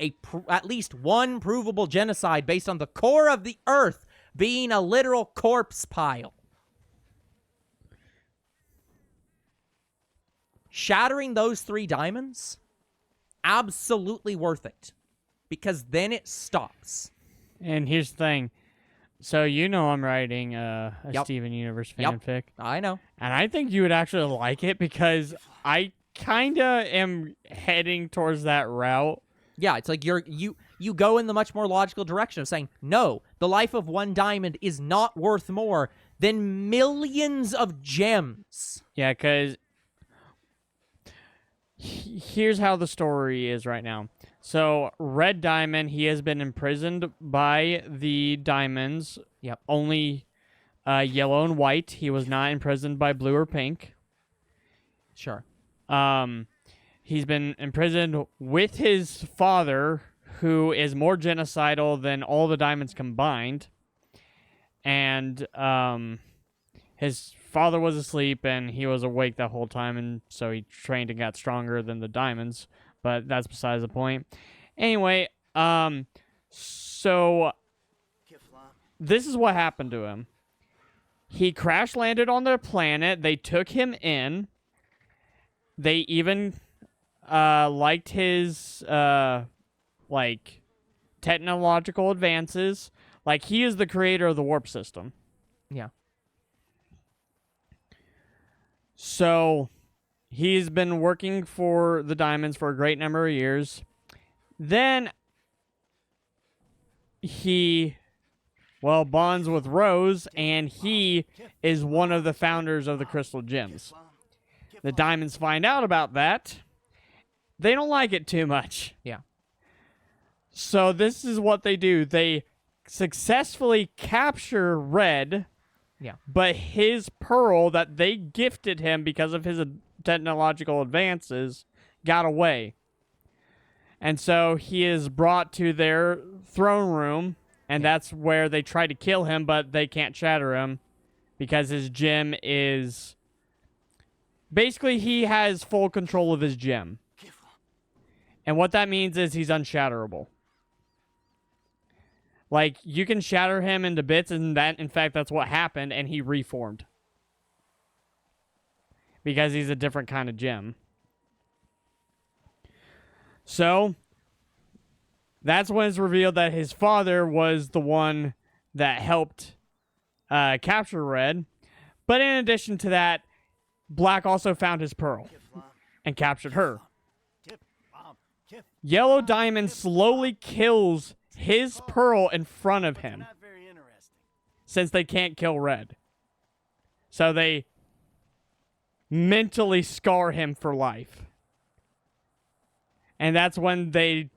at least one provable genocide based on the core of the earth being a literal corpse pile. Shattering those 3 diamonds, absolutely worth it, because then it stops. And here's the thing. So I'm writing a Yep. Steven Universe Yep. fanfic. I know. And I think you would actually like it because I kind of am heading towards that route. Yeah, it's like you go in the much more logical direction of saying, no, the life of one diamond is not worth more than millions of gems. Yeah, because here's how the story is right now. So, Red Diamond, he has been imprisoned by the diamonds. Yep. Only yellow and white. He was not imprisoned by blue or pink. Sure. He's been imprisoned with his father, who is more genocidal than all the diamonds combined. And his father was asleep, and he was awake that whole time, and so he trained and got stronger than the diamonds. But that's besides the point. Anyway, so this is what happened to him. He crash landed on their planet. They took him in. They even liked his technological advances. Like, he is the creator of the warp system. Yeah. So he's been working for the diamonds for a great number of years. Then he, bonds with Rose, and he is one of the founders of the Crystal Gems. the Diamonds find out about that, they don't like it too much. Yeah. So this is what they do. They successfully capture Red, Yeah. but his pearl that they gifted him because of his technological advances got away. And so he is brought to their throne room, and that's where they try to kill him, but they can't shatter him because his gem is... Basically, he has full control of his gem. And what that means is he's unshatterable. Like, you can shatter him into bits, and that, in fact, that's what happened, and he reformed. Because he's a different kind of gem. So, that's when it's revealed that his father was the one that helped capture Red. But in addition to that, Black also found his pearl and captured her. Yellow Diamond slowly kills his pearl in front of him, since they can't kill Red. So they mentally scar him for life. And that's when they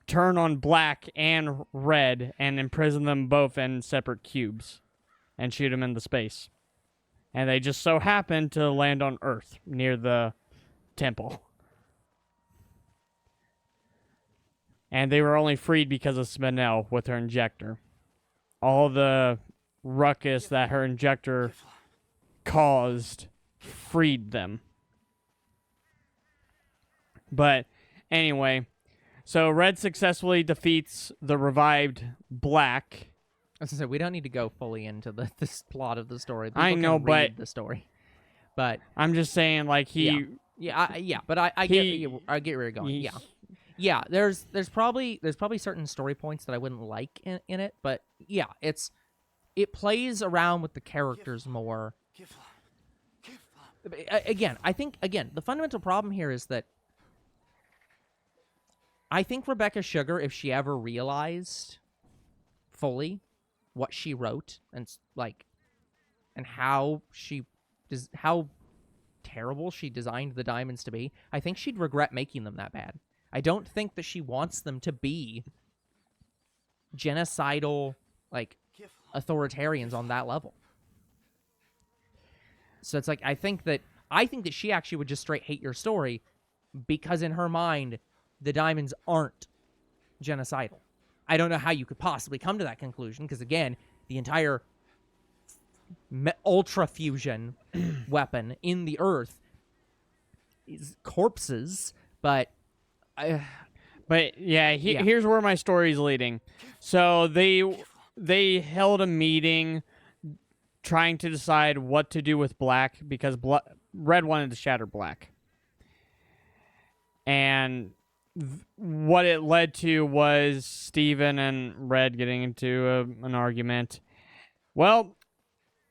turn on Black and Red and imprison them both in separate cubes and shoot them into space. And they just so happen to land on Earth near the temple. And they were only freed because of Spinel with her injector. All the ruckus that her injector caused freed them. But anyway, so Red successfully defeats the revived Black. As I said, we don't need to go fully into this plot of the story. I People know, can but read the story. But I'm just saying, like, he... but I get where you're going. Yeah, there's probably certain story points that I wouldn't like in it, but yeah, it plays around with the characters more. Again, I think the fundamental problem here is that I think Rebecca Sugar, if she ever realized fully what she wrote and how terrible she designed the diamonds to be, I think she'd regret making them that bad. I don't think that she wants them to be genocidal, like, authoritarians on that level. So it's like, I think that she actually would just straight hate your story because in her mind, the diamonds aren't genocidal. I don't know how you could possibly come to that conclusion because, again, the entire ultra fusion weapon in the Earth is corpses, but here's where my story's leading. So they held a meeting trying to decide what to do with Black because Red wanted to shatter Black. And what it led to was Steven and Red getting into an argument. Well,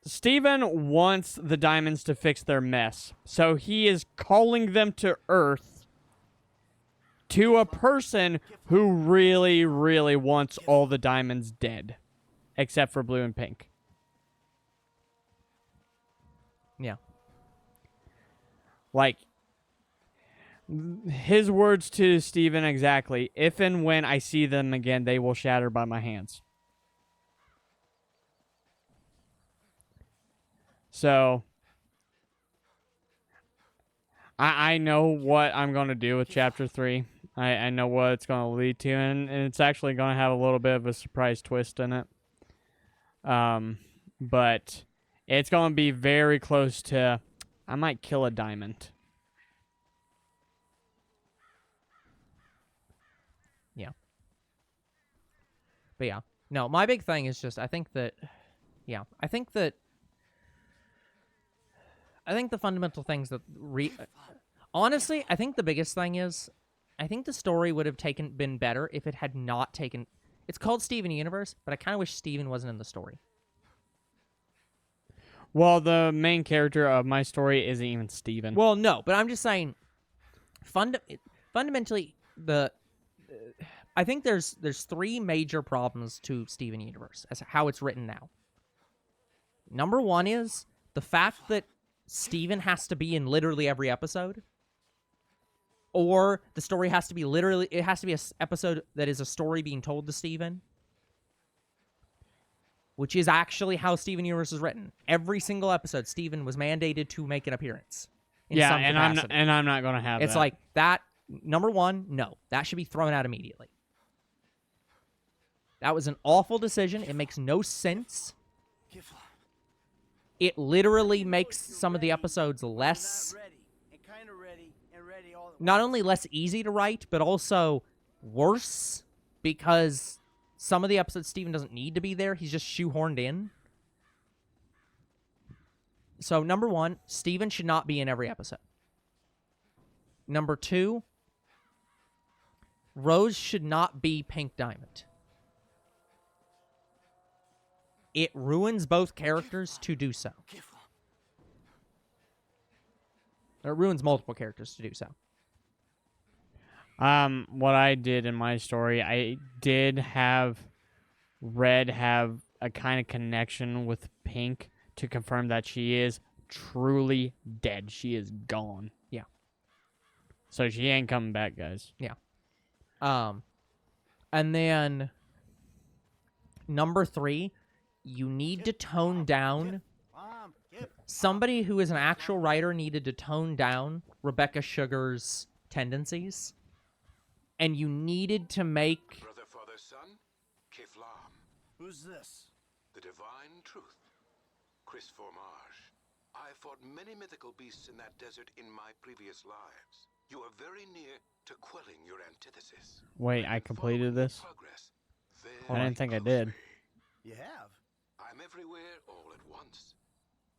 Steven wants the diamonds to fix their mess. So he is calling them to Earth to a person who really, really wants all the diamonds dead. Except for blue and pink. Yeah. Like, his words to Steven exactly. If and when I see them again, they will shatter by my hands. So, I know what I'm going to do with Chapter 3. I know what it's going to lead to, and it's actually going to have a little bit of a surprise twist in it. But it's going to be very close to, I might kill a diamond. Yeah. But yeah. No, my big thing is just, I think the fundamental things that honestly, I think the biggest thing is, I think the story would have been better if it had not taken. It's called Steven Universe, but I kind of wish Steven wasn't in the story. Well, the main character of my story isn't even Steven. Well, no, but I'm just saying, fundamentally, I think there's three major problems to Steven Universe as how it's written now. Number one is the fact that Steven has to be in literally every episode, or the story has to be literally, it has to be an episode that is a story being told to Steven, which is actually how Steven Universe is written. Every single episode, Steven was mandated to make an appearance in some capacity. I'm not gonna have It's that. like that. Number one, no, that should be thrown out immediately. That was an awful decision. It makes no sense. Kifflom, It literally makes some of the episodes less, not ready, and kind of ready, and ready all at not once. only less easy to write, but also worse, because some of the episodes Steven doesn't need to be there. He's just shoehorned in. So, number one, Steven should not be in every episode. Number two, Rose should not be Pink Diamond. It ruins both characters to do so. Kifflom, It ruins multiple characters to do so. What I did in my story, I did have Red have a kind of connection with Pink to confirm that she is truly dead. She is gone. Yeah. So she ain't coming back, guys. And then number three, you need to tone down. Mom, Kiff. Somebody who is an actual writer needed to tone down Rebecca Sugar's tendencies, and you needed to make Brother, father, son, Kifflom, Who's this? the divine truth. Chris Formage. I fought many mythical beasts in that desert in my previous lives. You are very near to quelling your antithesis. Wait, I completed this? Progress I didn't think I did. You have. I'm everywhere all at once.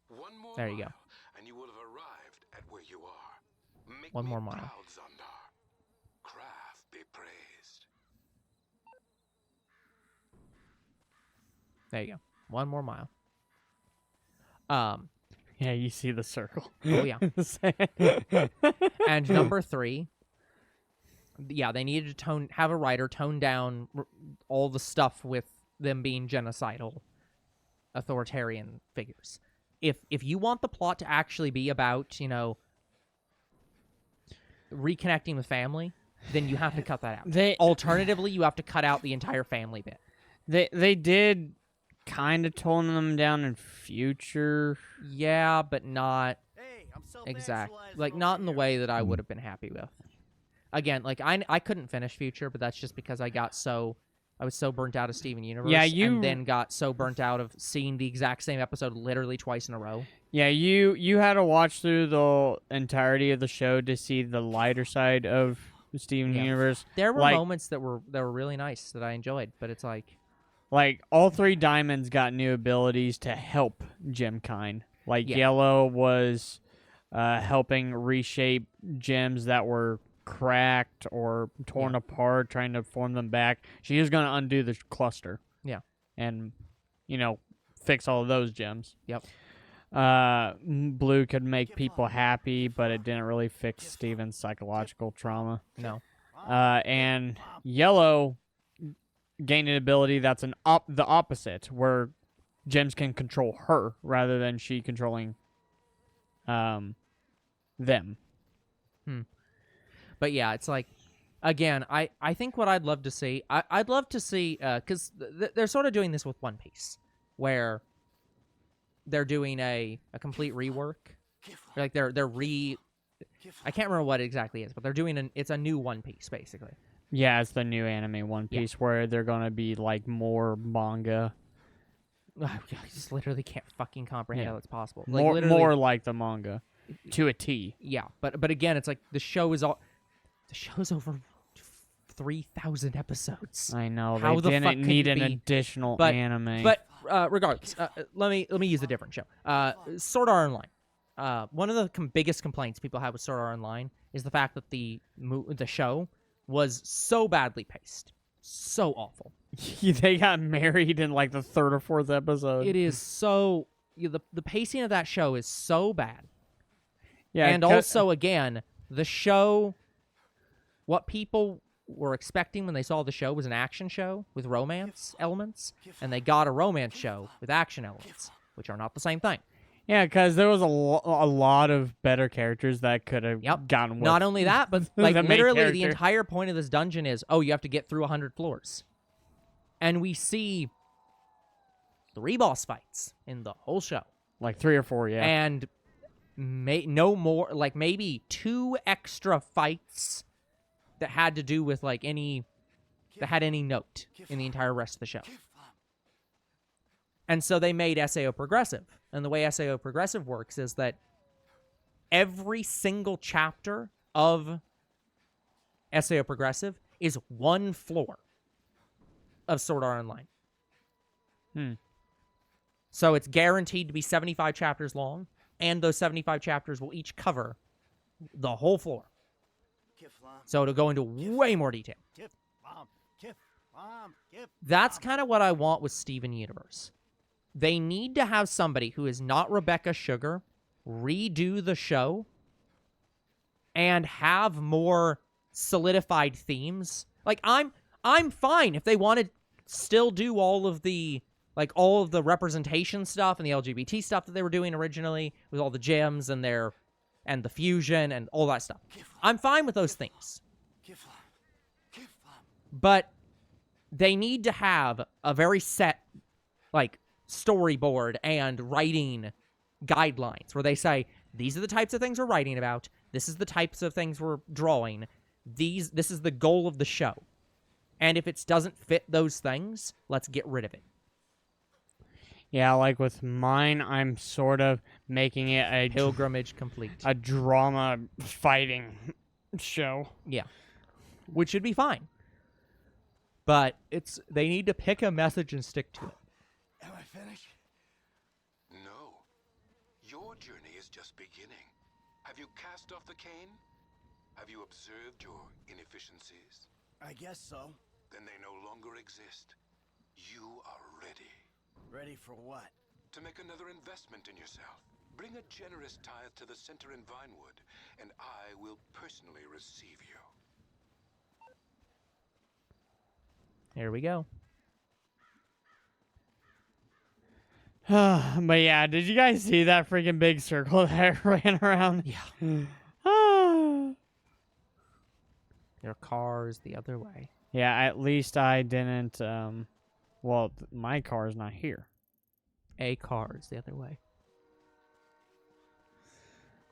One more There you go. mile, and you will have arrived at where you are. Make One me more mile. proud, Zondar. Craft be praised. There you go. One more mile. Yeah, you see the circle. Oh yeah. And number three, yeah, they needed to have a writer tone down all the stuff with them being genocidal, authoritarian figures. If you want the plot to actually be about, you know, reconnecting with family, then you have to cut that out. Alternatively, you have to cut out the entire family bit. They did kind of tone them down in future. Yeah, but not Hey, I'm exact. self-actualizing Like, over not in the here. way that I would have been happy with. Again, like, I couldn't finish Future, but that's just because I was so burnt out of Steven Universe. Yeah, and then got so burnt out of seeing the exact same episode literally twice in a row. Yeah, you had to watch through the entirety of the show to see the lighter side of Steven Yeah. Universe. There were Like- moments that were really nice that I enjoyed, but it's like, Like, all three diamonds got new abilities to help Gem Kind. Like, Yeah. Yellow was helping reshape gems that were cracked or torn Yeah. apart, trying to form them back. She was going to undo the cluster. Yeah. And, you know, fix all of those gems. Yep. Blue could make people happy, but it didn't really fix Steven's psychological trauma. no. And Yellow gained an ability that's the opposite, where gems can control her rather than she controlling them. But yeah, it's like, again, I think what I'd love to see, I'd love to see, because they're sort of doing this with One Piece, where they're doing a complete rework. Like they're I can't remember what it exactly is, but they're doing it's a new One Piece basically. Yeah, it's the new anime One Yeah. Piece where they're gonna be like more manga, I just literally can't fucking comprehend Yeah. how that's possible. Like, more literally- like the manga, to a T. Yeah, but again, it's like the show's over 3,000 episodes. I know How they the fuck didn't could need it an be? additional But- anime. But regardless, let me use a different show. Sword Art Online. One of the biggest complaints people have with Sword Art Online is the fact that the show was so badly paced, so awful. they got married in like the third or fourth episode. It is so the pacing of that show is so bad. Yeah, And also, again, the show, what people were expecting when they saw the show was an action show with romance elements, and they got a romance show with action elements, which are not the same thing. Yeah, because there was a lot of better characters that could have Yep. gotten with. Not only that, but the like main literally the character. entire point of this dungeon is, oh, you have to get through 100 floors. And we see 3 boss fights in the whole show. Like 3 or 4, yeah. And no more, like maybe 2 extra fights that had to do with like that had any note in the entire rest of the show. And so they made SAO progressive. And the way SAO progressive works is that every single chapter of SAO progressive is 1 floor of Sword Art Online. So it's guaranteed to be 75 chapters long, and those 75 chapters will each cover the whole floor. So it'll go into way more detail. That's kind of what I want with Steven Universe. They need to have somebody who is not Rebecca Sugar redo the show and have more solidified themes. Like I'm fine if they want to still do all of the representation stuff and the LGBT stuff that they were doing originally with all the gems and the fusion and all that stuff. I'm fine with those things. But they need to have a very set like storyboard and writing guidelines where they say, these are the types of things we're writing about. This is the types of things we're drawing. This is the goal of the show. And if it doesn't fit those things, let's get rid of it. Yeah, like with mine, I'm sort of making it a Pilgrimage complete. a drama fighting show. Yeah. Which should be fine. But they need to pick a message and stick to it. Am I finished? No. Your journey is just beginning. Have you cast off the cane? Have you observed your inefficiencies? I guess so. Then they no longer exist. You are ready. Ready for what? To make another investment in yourself. Bring a generous tithe to the center in Vinewood, and I will personally receive you. Here we go. But yeah, did you guys see that freaking big circle that ran around? Yeah. Ah. There are cars the other way. Yeah, at least I didn't, well, my car's not here. A car is the other way.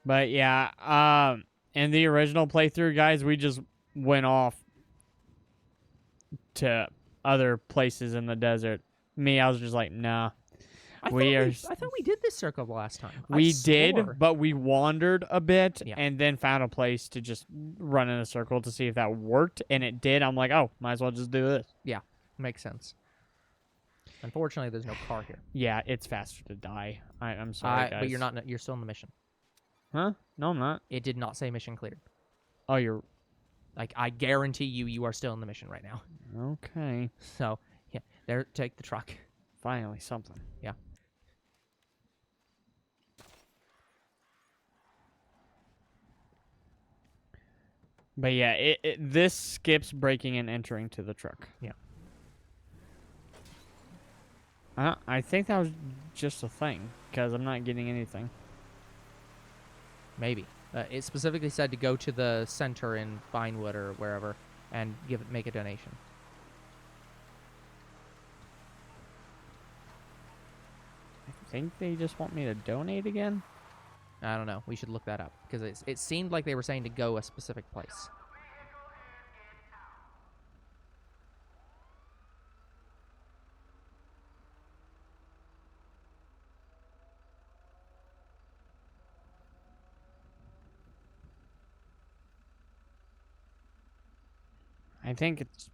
But yeah, in the original playthrough, guys, we just went off to other places in the desert. Me, I was just like, nah. I thought we did this circle the last time. We I did, swore. but we wandered a bit Yeah. and then found a place to just run in a circle to see if that worked, and it did. I'm like, oh, might as well just do this. Yeah, makes sense. Unfortunately, there's no car here. Yeah, it's faster to die. I'm sorry, guys. But you're not. You're still in the mission. Huh? No, I'm not. It did not say mission cleared. Oh, you're... Like, I guarantee you are still in the mission right now. Okay. So, yeah, there. Take the truck. Finally, something. Yeah. But yeah, this skips breaking and entering to the truck. Yeah. I think that was just a thing, because I'm not getting anything. Maybe. It specifically said to go to the center in Vinewood or wherever and make a donation. I think they just want me to donate again? I don't know. We should look that up because it seemed like they were saying to go a specific place. I think it's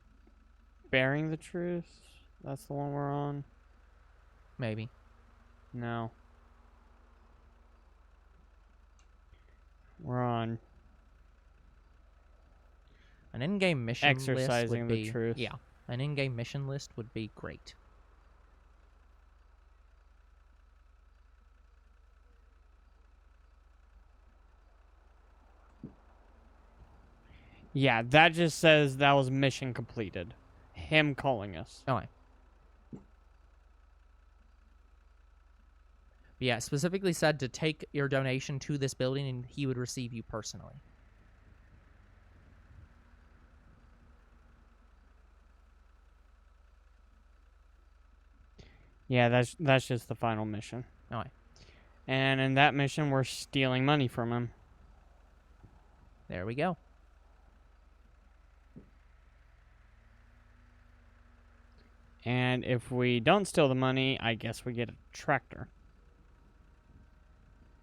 Bearing the Truth. That's the one we're on. Maybe. No. We're on An in-game mission list Exercising would the be... Truth. Yeah. An in-game mission list would be great. Yeah, that just says that was mission completed. Him calling us. Oh, Yeah, specifically said to take your donation to this building and he would receive you personally. Yeah, that's just the final mission. All right. And in that mission, we're stealing money from him. There we go. And if we don't steal the money, I guess we get a tractor.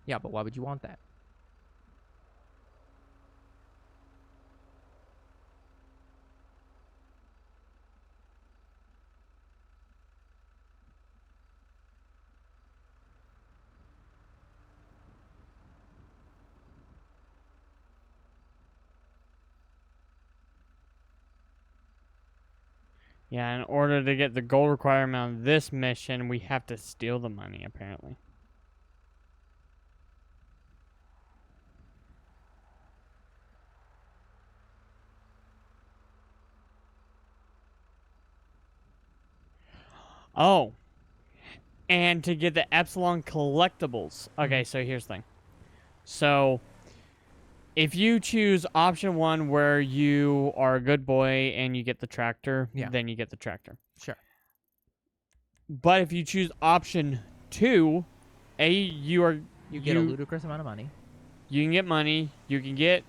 Yeah, but why would you want that? Yeah, in order to get the gold requirement on this mission, we have to steal the money, apparently. Oh. And to get the Epsilon collectibles. Okay, so here's the thing. So, if you choose option 1 where you are a good boy and you get the tractor, Yeah. then you get the tractor. Sure. But if you choose option 2, you get a ludicrous amount of money. You can get money, you can get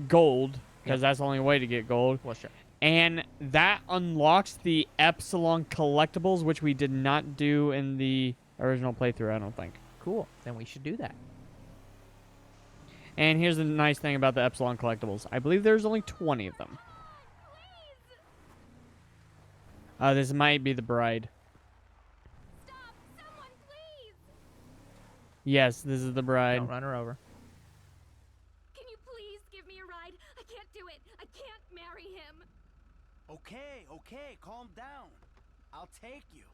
gold, because that's the only way to get gold. Well, sure. And that unlocks the Epsilon collectibles, which we did not do in the original playthrough, I don't think. Cool. Then we should do that. And here's the nice thing about the Epsilon collectibles. I believe there's only 20 of them. This might be the bride. Stop! Someone, please! Yes, this is the bride. Don't run her over. Can you please give me a ride? I can't do it. I can't marry him. Okay, calm down. I'll take you.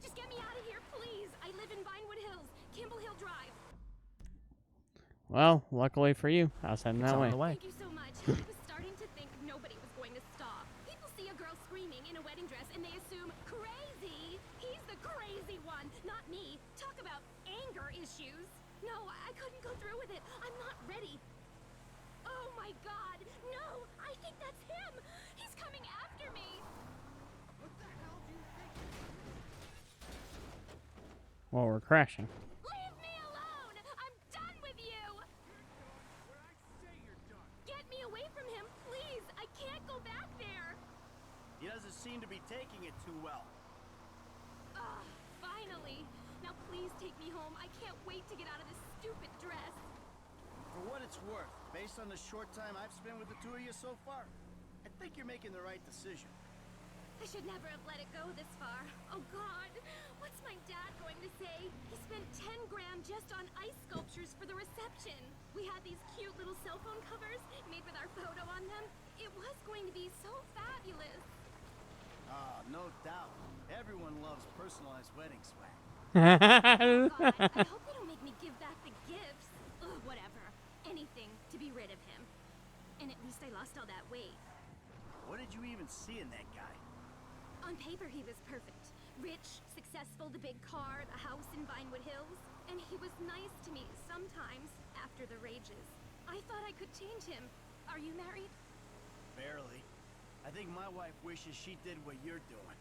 Just get me out of here, please. I live in Vinewood Hills, Kimball Hill Drive. Well, luckily for you, I was heading It's that on way. the way. Thank you so much. I was starting to think nobody was going to stop. People see a girl screaming in a wedding dress and they assume crazy. He's the crazy one, not me. Talk about anger issues. No, I couldn't go through with it. I'm not ready. Oh my God, no! I think that's him. He's coming after me. What the hell do you think? Well, we're crashing. Leave me alone. I'm done with you. Where I say you're done. Get me away from him, please. I can't go back there. He doesn't seem to be taking it too well. Finally. Now please take me home. I can't wait to get out of this stupid dress. For what it's worth, based on the short time I've spent with the two of you so far, I think you're making the right decision. I should never have let it go this far. Oh God, what's my dad going to say? He spent 10 grand just on ice sculptures for the reception. We had these cute little cell phone covers made with our photo on them. It was going to be so fabulous. No doubt. Everyone loves personalized wedding swag. Oh God, I hope they don't make me give back the gifts. Ugh, whatever. Anything to be rid of him. And at least I lost all that weight. What did you even see in that guy? On paper, he was perfect. Rich, successful, the big car, the house in Vinewood Hills. And he was nice to me sometimes after the rages. I thought I could change him. Are you married? Barely. I think my wife wishes she did what you're doing.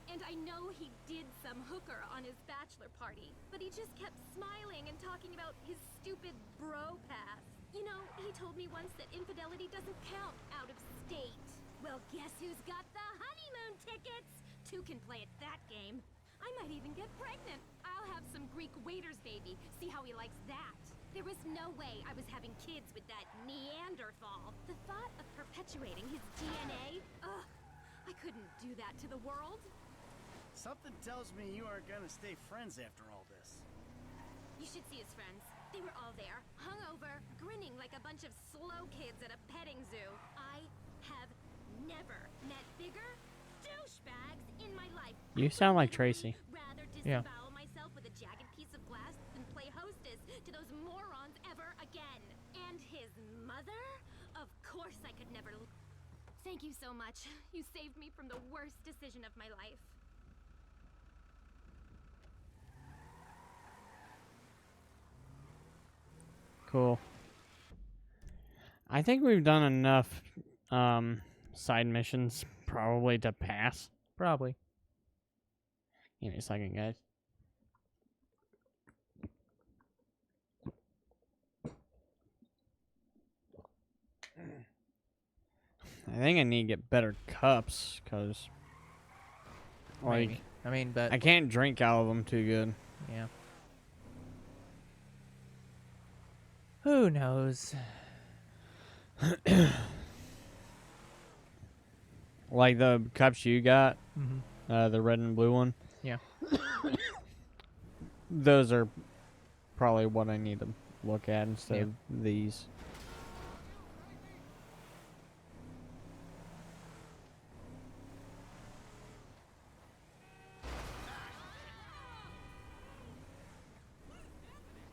And I know he did some hooker on his bachelor party, but he just kept smiling and talking about his stupid bro pass. You know, he told me once that infidelity doesn't count out of state. Well, guess who's got the honeymoon tickets? Two can play at that game. I might even get pregnant. I'll have some Greek waiter's baby. See how he likes that. There was no way I was having kids with that Neanderthal. The thought of perpetuating his DNA? Ugh, I couldn't do that to the world. Something tells me you aren't gonna stay friends after all this. You should see his friends. They were all there, hungover, grinning like a bunch of slow kids at a petting zoo. I have never met bigger douchebags in my life. You sound like Tracy. Rather Yeah. disavow myself with a jagged piece of glass than play hostess to those morons ever again. And his mother? Of course I could never. Thank you so much. You saved me from the worst decision of my life. Cool. I think we've done enough side missions probably to pass. Probably. Give me a second, guys. I think I need to get better cups, because like, Maybe. I mean, but I can't drink out of them too good. yeah. Who knows? Like the cups you got, Mm-hmm. the red and blue one. Yeah. Those are probably what I need to look at instead Yeah. of these.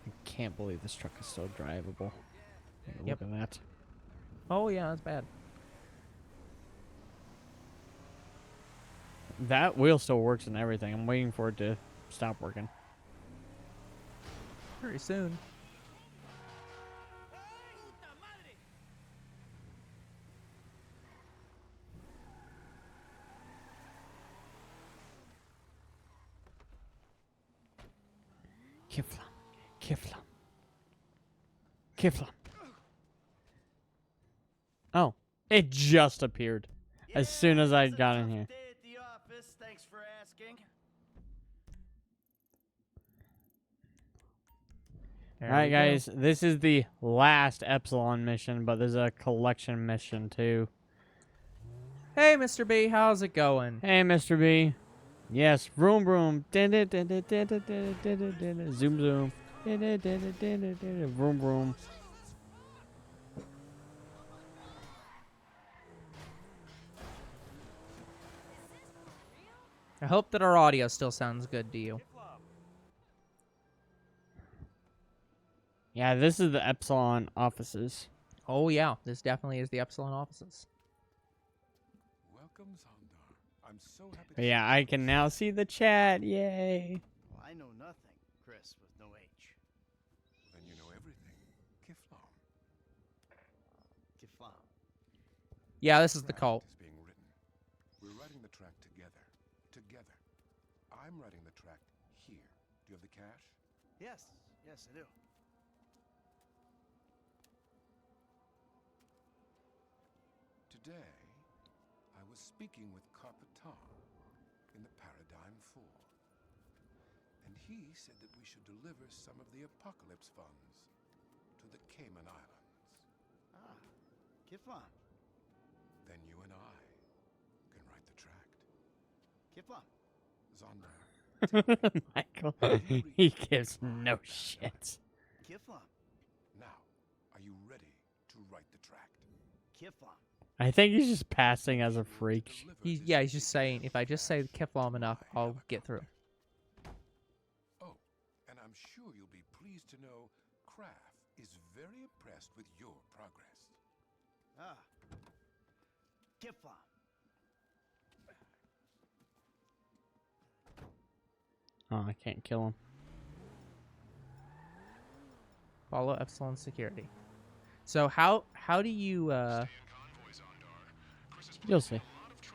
I can't believe this truck is still drivable. Yep. Look at that. Oh yeah, that's bad. That wheel still works and everything. I'm waiting for it to stop working. Very soon. Kifflom. Kifflom. Kifflom. Oh, it just appeared as soon as I got in here. Day at the office. Thanks for asking. There Alright, we go. guys, this is the last Epsilon mission, but there's a collection mission too. Hey, Mr. B, how's it going? Hey, Mr. B. Yes, vroom vroom. Zoom zoom. Vroom vroom. I hope that our audio still sounds good to you. Yeah, this is the Epsilon offices. Oh yeah, this definitely is the Epsilon offices. Welcome, Zondar. I'm so happy But yeah, I can now see the chat. Yay. Well, I know nothing, Chris, with no H. Then you know everything. Kifflom. Kifflom. Yeah, this is the cult. Is being written. We're writing the track together. Together. I'm writing the track here. Do you have the cash? Yes, yes, I do. Today, I was speaking with Carpetar in the Paradigm 4. And he said that we should deliver some of the Apocalypse funds to the Cayman Islands. Ah, Kifflom. Then you and I can write the tract. Kifflom. Zondar, Michael, he gives no shit. Kifflom. now, are you ready to write the tract? Kifflom. I think he's just passing as a freak. He's just saying, if I just say Kifflom enough, I'll get through. Oh, and I'm sure you'll be pleased to know Kraft is very impressed with your progress. Ah. Kifflom. Oh, I can't kill him. Follow Epsilon security. So how do you You'll see.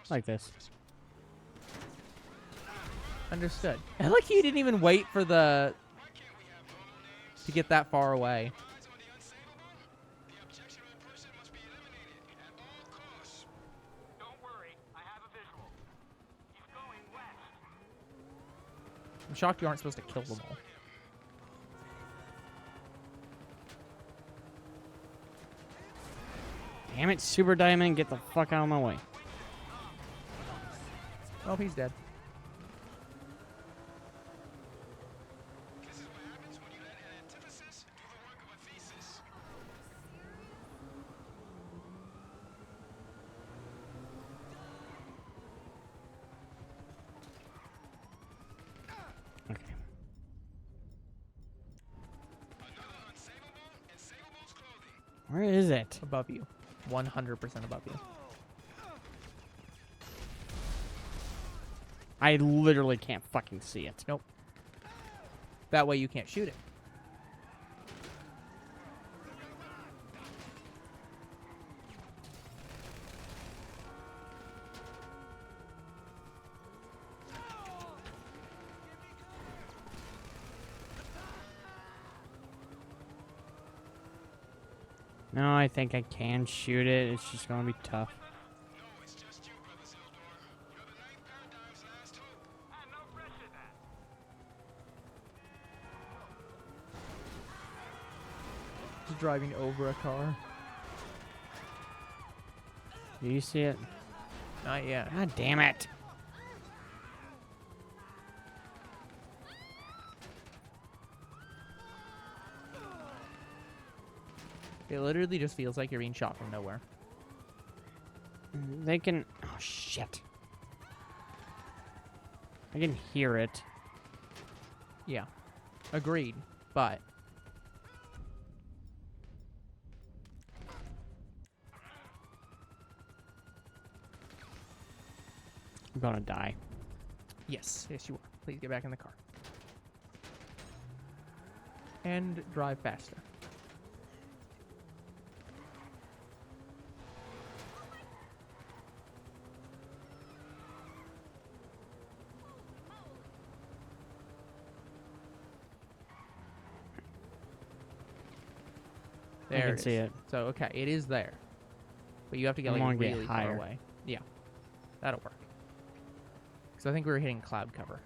Like this. understood? I like you didn't even wait for the to get that far away. I'm shocked you aren't supposed to kill them all. Damn it, Super Diamond, get the fuck out of my way. Oh, he's dead. This is what happens when you let an antithesis do the work of a thesis. Okay. Another unsavable in Savable's clothing. Where is it? Above you. 100% above you. I literally can't fucking see it. Nope. That way you can't shoot it. No, I think I can shoot it. It's just gonna be tough. Just driving over a car. Do you see it? Not yet. God damn it. It literally just feels like you're being shot from nowhere. They can... Oh, shit. I can hear it. Yeah. Agreed. But I'm gonna die. yes, yes you are. Please get back in the car. And drive faster. There I can it see is. it. So, okay, it is there. But you have to get I like wanna get really far higher. away. Yeah. That'll work. Because I think we were hitting cloud cover.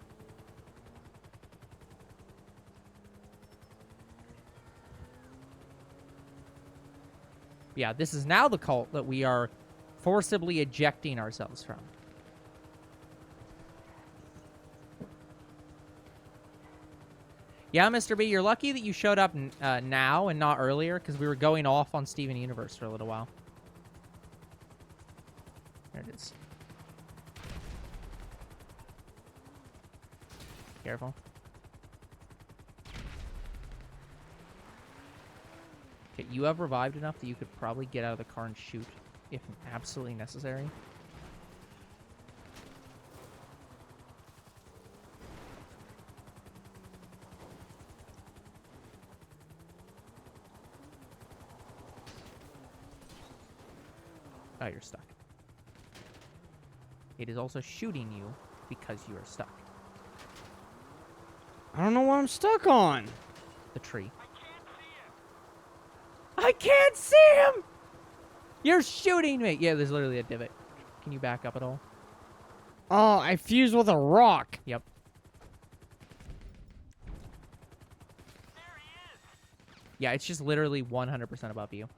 Yeah, this is now the cult that we are forcibly ejecting ourselves from. Yeah, Mr. B, you're lucky that you showed up now and not earlier, because we were going off on Steven Universe for a little while. There it is. Careful. Okay, you have revived enough that you could probably get out of the car and shoot if absolutely necessary. Oh, you're stuck. It is also shooting you because you are stuck. I don't know what I'm stuck on. The tree. I can't see him! You're shooting me! Yeah, there's literally a divot. Can you back up at all? Oh, I fused with a rock. Yep. Yeah, it's just literally 100% above you.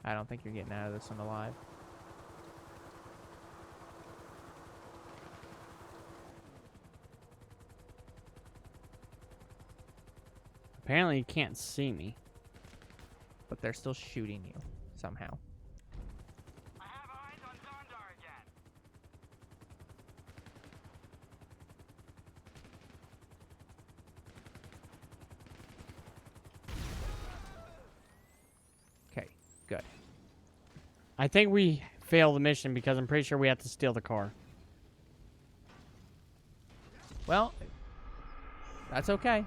I don't think you're getting out of this one alive. Apparently you can't see me. But they're still shooting you somehow. I have eyes on Zondar again. Okay, good. I think we failed the mission because I'm pretty sure we have to steal the car. Well, that's okay.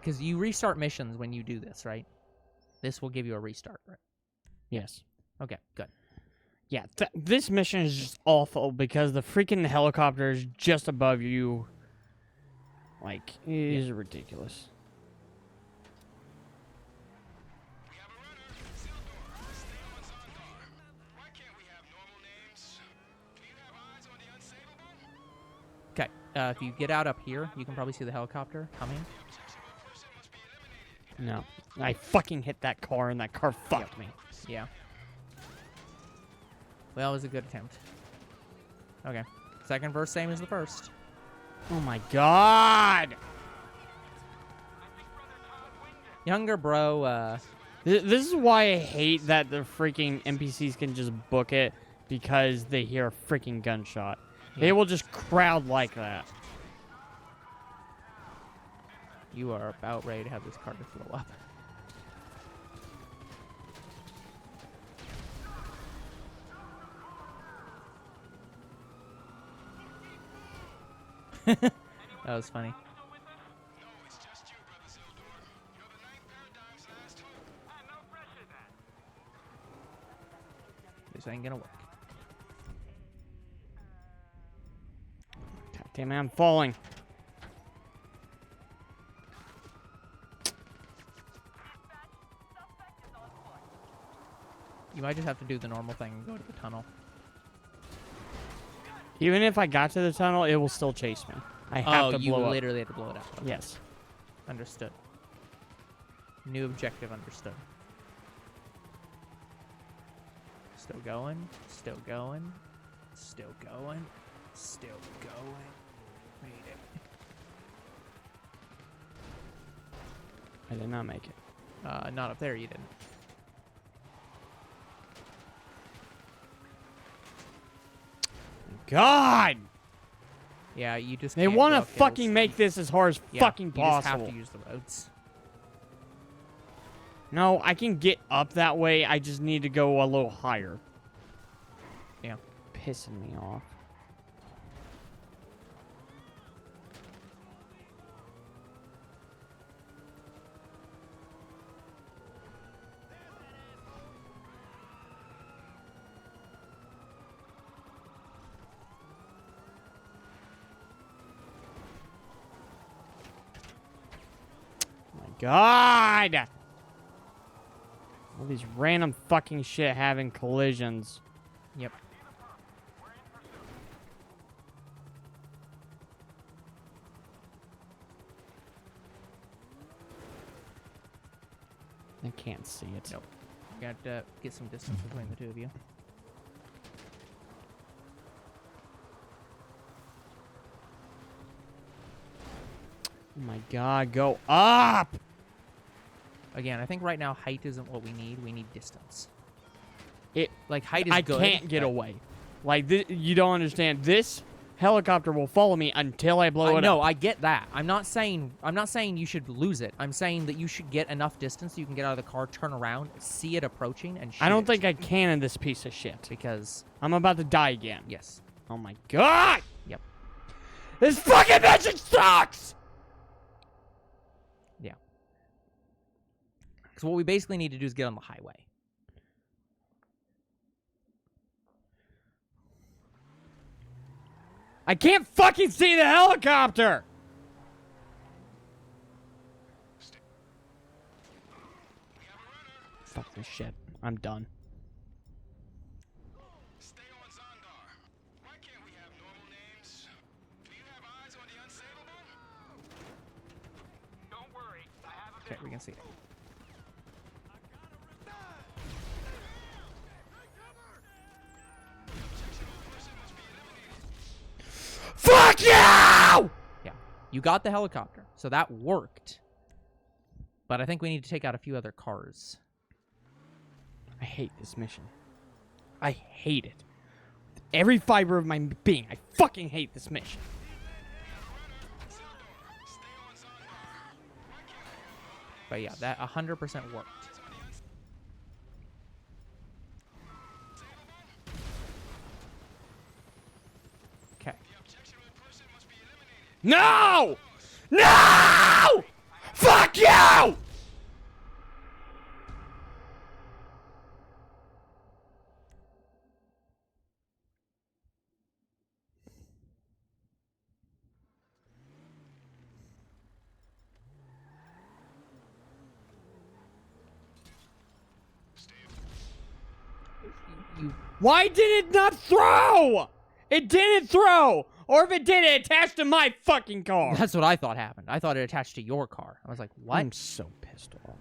Because you restart missions when you do this, right? This will give you a restart, right? Yes. Okay, good. Yeah, this mission is just awful because the freaking helicopter is just above you. Like, it is ridiculous. We have a runner. Sildor, stay on Zondar. Why can't we have normal names? Do you have eyes on the unsavable? Okay, if you get out up here, you can probably see the helicopter coming. No. I fucking hit that car and that car fucked me. Yeah. Well, it was a good attempt. Okay. Second verse, same as the first. Oh my god! Younger bro, This is why I hate that the freaking NPCs can just book it because they hear a freaking gunshot. They Yeah. will just crowd like that. you are about ready to have this car to blow up. That was funny. No, it's just you, Brother Sildor. You're the ninth paradigm's last hope. No pressure then. This ain't gonna work. God damn it, I'm falling. You might just have to do the normal thing and go to the tunnel. Even if I got to the tunnel, it will still chase me. I have to you blow up. literally have to blow it up. Okay. Yes. Understood. New objective understood. Still going. Still going. Still going. Still going. Made it. I did not make it. Not up there, you didn't. God! Yeah, you just They can't want to go up fucking hills. make this as hard as Yeah, fucking you possible. just have to use the roads. No, I can get up that way. I just need to go a little higher. Yeah. Pissing me off. God! All these random fucking shit having collisions. Yep. I can't see it. Nope. You got to get some distance between the two of you. Oh my God, go up! Again, I think right now height isn't what we need. We need distance. It. Like height is I good. can't get but- away. Like, you don't understand. This helicopter will follow me until I blow it No, up. I get that. I'm not saying you should lose it. I'm saying that you should get enough distance so you can get out of the car, turn around, see it approaching, and shoot I don't it. think I can in this piece of shit. Because I'm about to die again. yes. Oh my God! Yep. This fucking mission sucks! Yeah. Because what we basically need to do is get on the highway. I can't fucking see the helicopter! Fuck this shit. I'm done. Stay on Zondar. Why can't we have normal names? Do you have eyes on the unsavable? Don't worry, I have a Okay, we can see it. Fuck you! Yeah. You got the helicopter, so that worked. But I think we need to take out a few other cars. I hate this mission. I hate it. With every fiber of my being, I fucking hate this mission. But yeah, that 100% worked. Okay. No! No! Fuck you! You Why did it not throw? It didn't throw! Or if it did, it attached to my fucking car. That's what I thought happened. I thought it attached to your car. I was like, what? I'm so pissed off.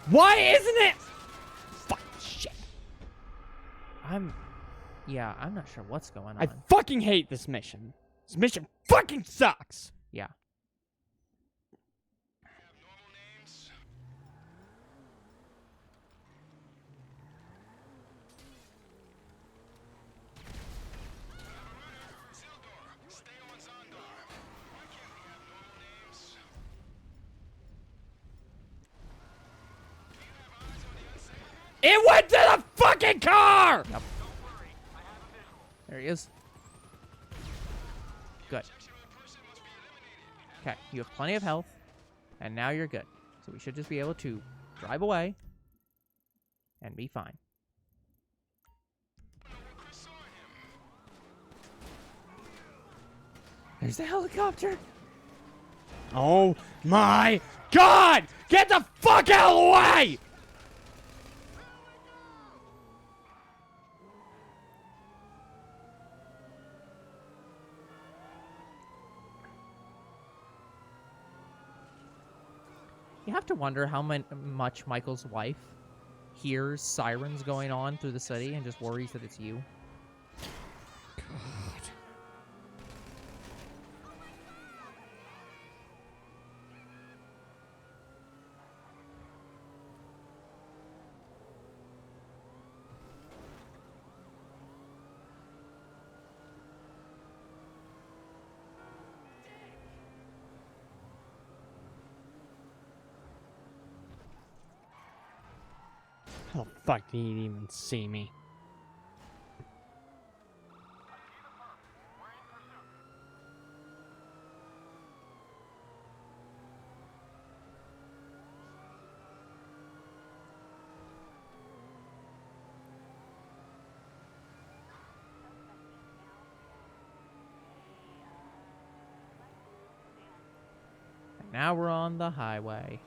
Why isn't it? Fuck shit. Yeah, I'm not sure what's going on. I fucking hate this mission. This mission fucking sucks. Yeah. It went to the fucking car! Yep. There he is. Good. Okay, you have plenty of health, and now you're good. So we should just be able to drive away and be fine. There's the helicopter. Oh my God! Get the fuck out of the way! You have to wonder how much Michael's wife hears sirens going on through the city and just worries that it's you. How the fuck did he even see me? And now we're on the highway.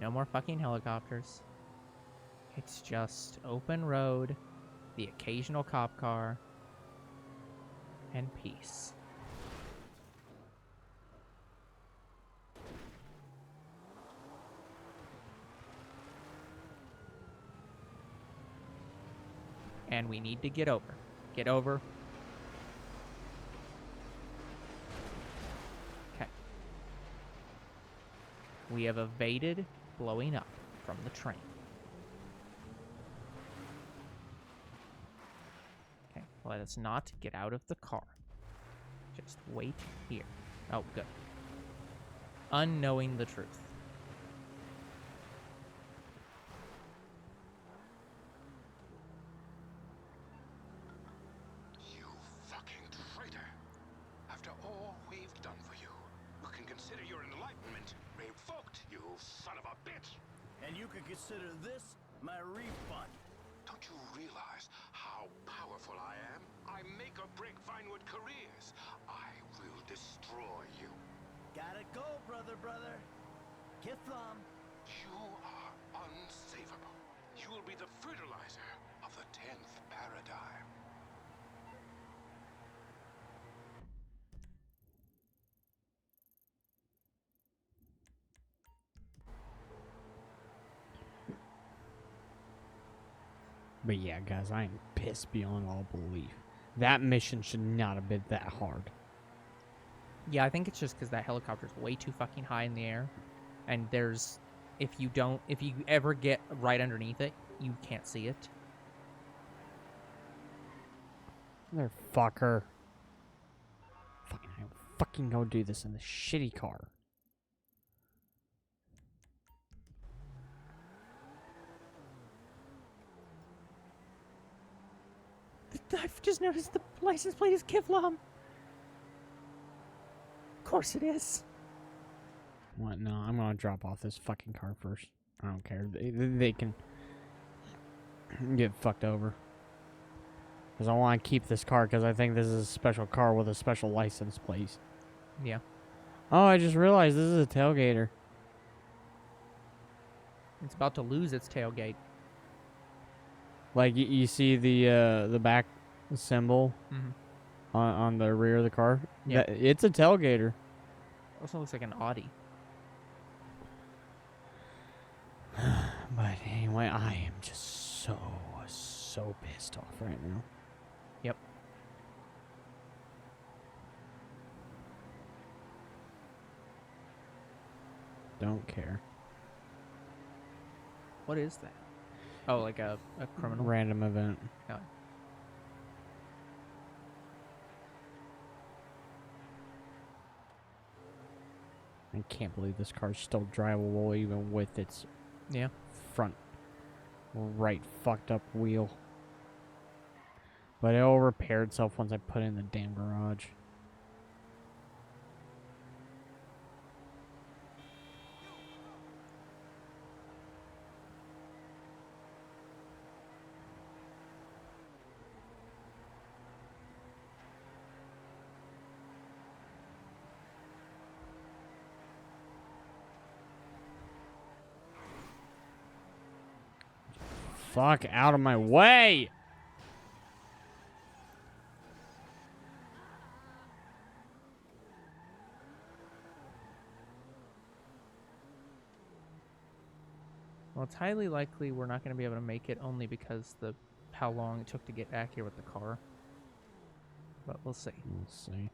No more fucking helicopters. It's just open road, the occasional cop car, and peace. And we need to get over. Get over. Okay. We have evaded blowing up from the train. Okay, let us not get out of the car. Just wait here. Oh, good. Unknowing the truth. You fucking traitor! After all we've done for you, you can consider your enlightenment revoked, you son of a bitch! And you can consider this my refund. Don't you realize how powerful I am? I make or break Vinewood careers. I will destroy you. Gotta go, brother. Kifflom. You are unsavable. You will be the fertilizer of the 10th paradigm. But yeah, guys, I am pissed beyond all belief. That mission should not have been that hard. Yeah, I think it's just because that helicopter's way too fucking high in the air. And there's... if you ever get right underneath it, you can't see it. Motherfucker. I'll fucking go do this in the shitty car. I've just noticed the license plate is Kifflom. Of course it is. What? No, I'm gonna drop off this fucking car first. I don't care. They can get fucked over. Because I want to keep this car because I think this is a special car with a special license plate. Yeah. Oh, I just realized this is a tailgater. It's about to lose its tailgate. Like, you see the back symbol Mm-hmm. on the rear of the car? Yeah. It's a tailgater. Also looks like an Audi. But anyway, I am just so pissed off right now. Yep. Don't care. What is that? Oh, like a criminal? Random event. Oh. I can't believe this car's still drivable even with its Yeah. front right fucked up wheel. But it'll repair itself once I put it in the damn garage. fuck out of my way! Well, it's highly likely we're not going to be able to make it only because how long it took to get back here with the car. But we'll see. We'll see.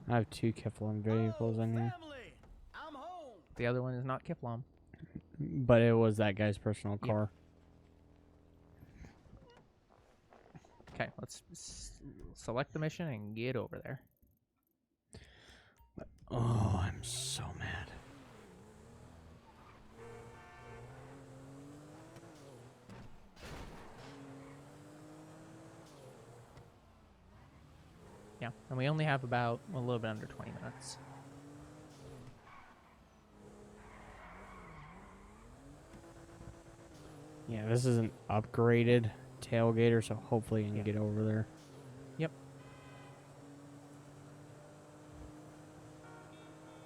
I have 2 Kifflom vehicles in here. Family, I'm home. The other one is not Kifflom. But it was that guy's personal Yeah. car. Okay, let's select the mission and get over there. Oh, I'm so mad. Yeah, and we only have about a little bit under 20 minutes. Yeah, this is an upgraded tailgater, so hopefully I can Yeah. get over there. Yep.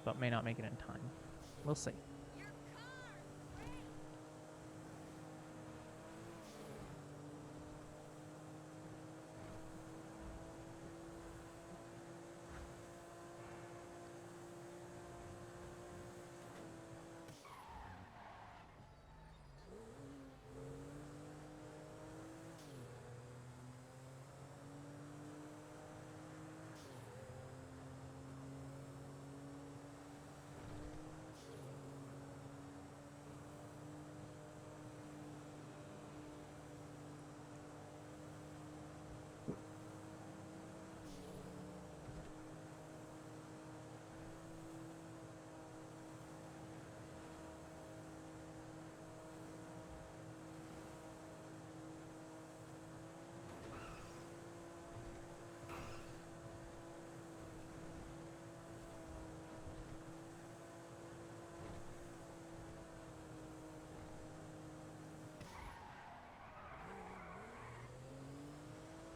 But may not make it in time. We'll see.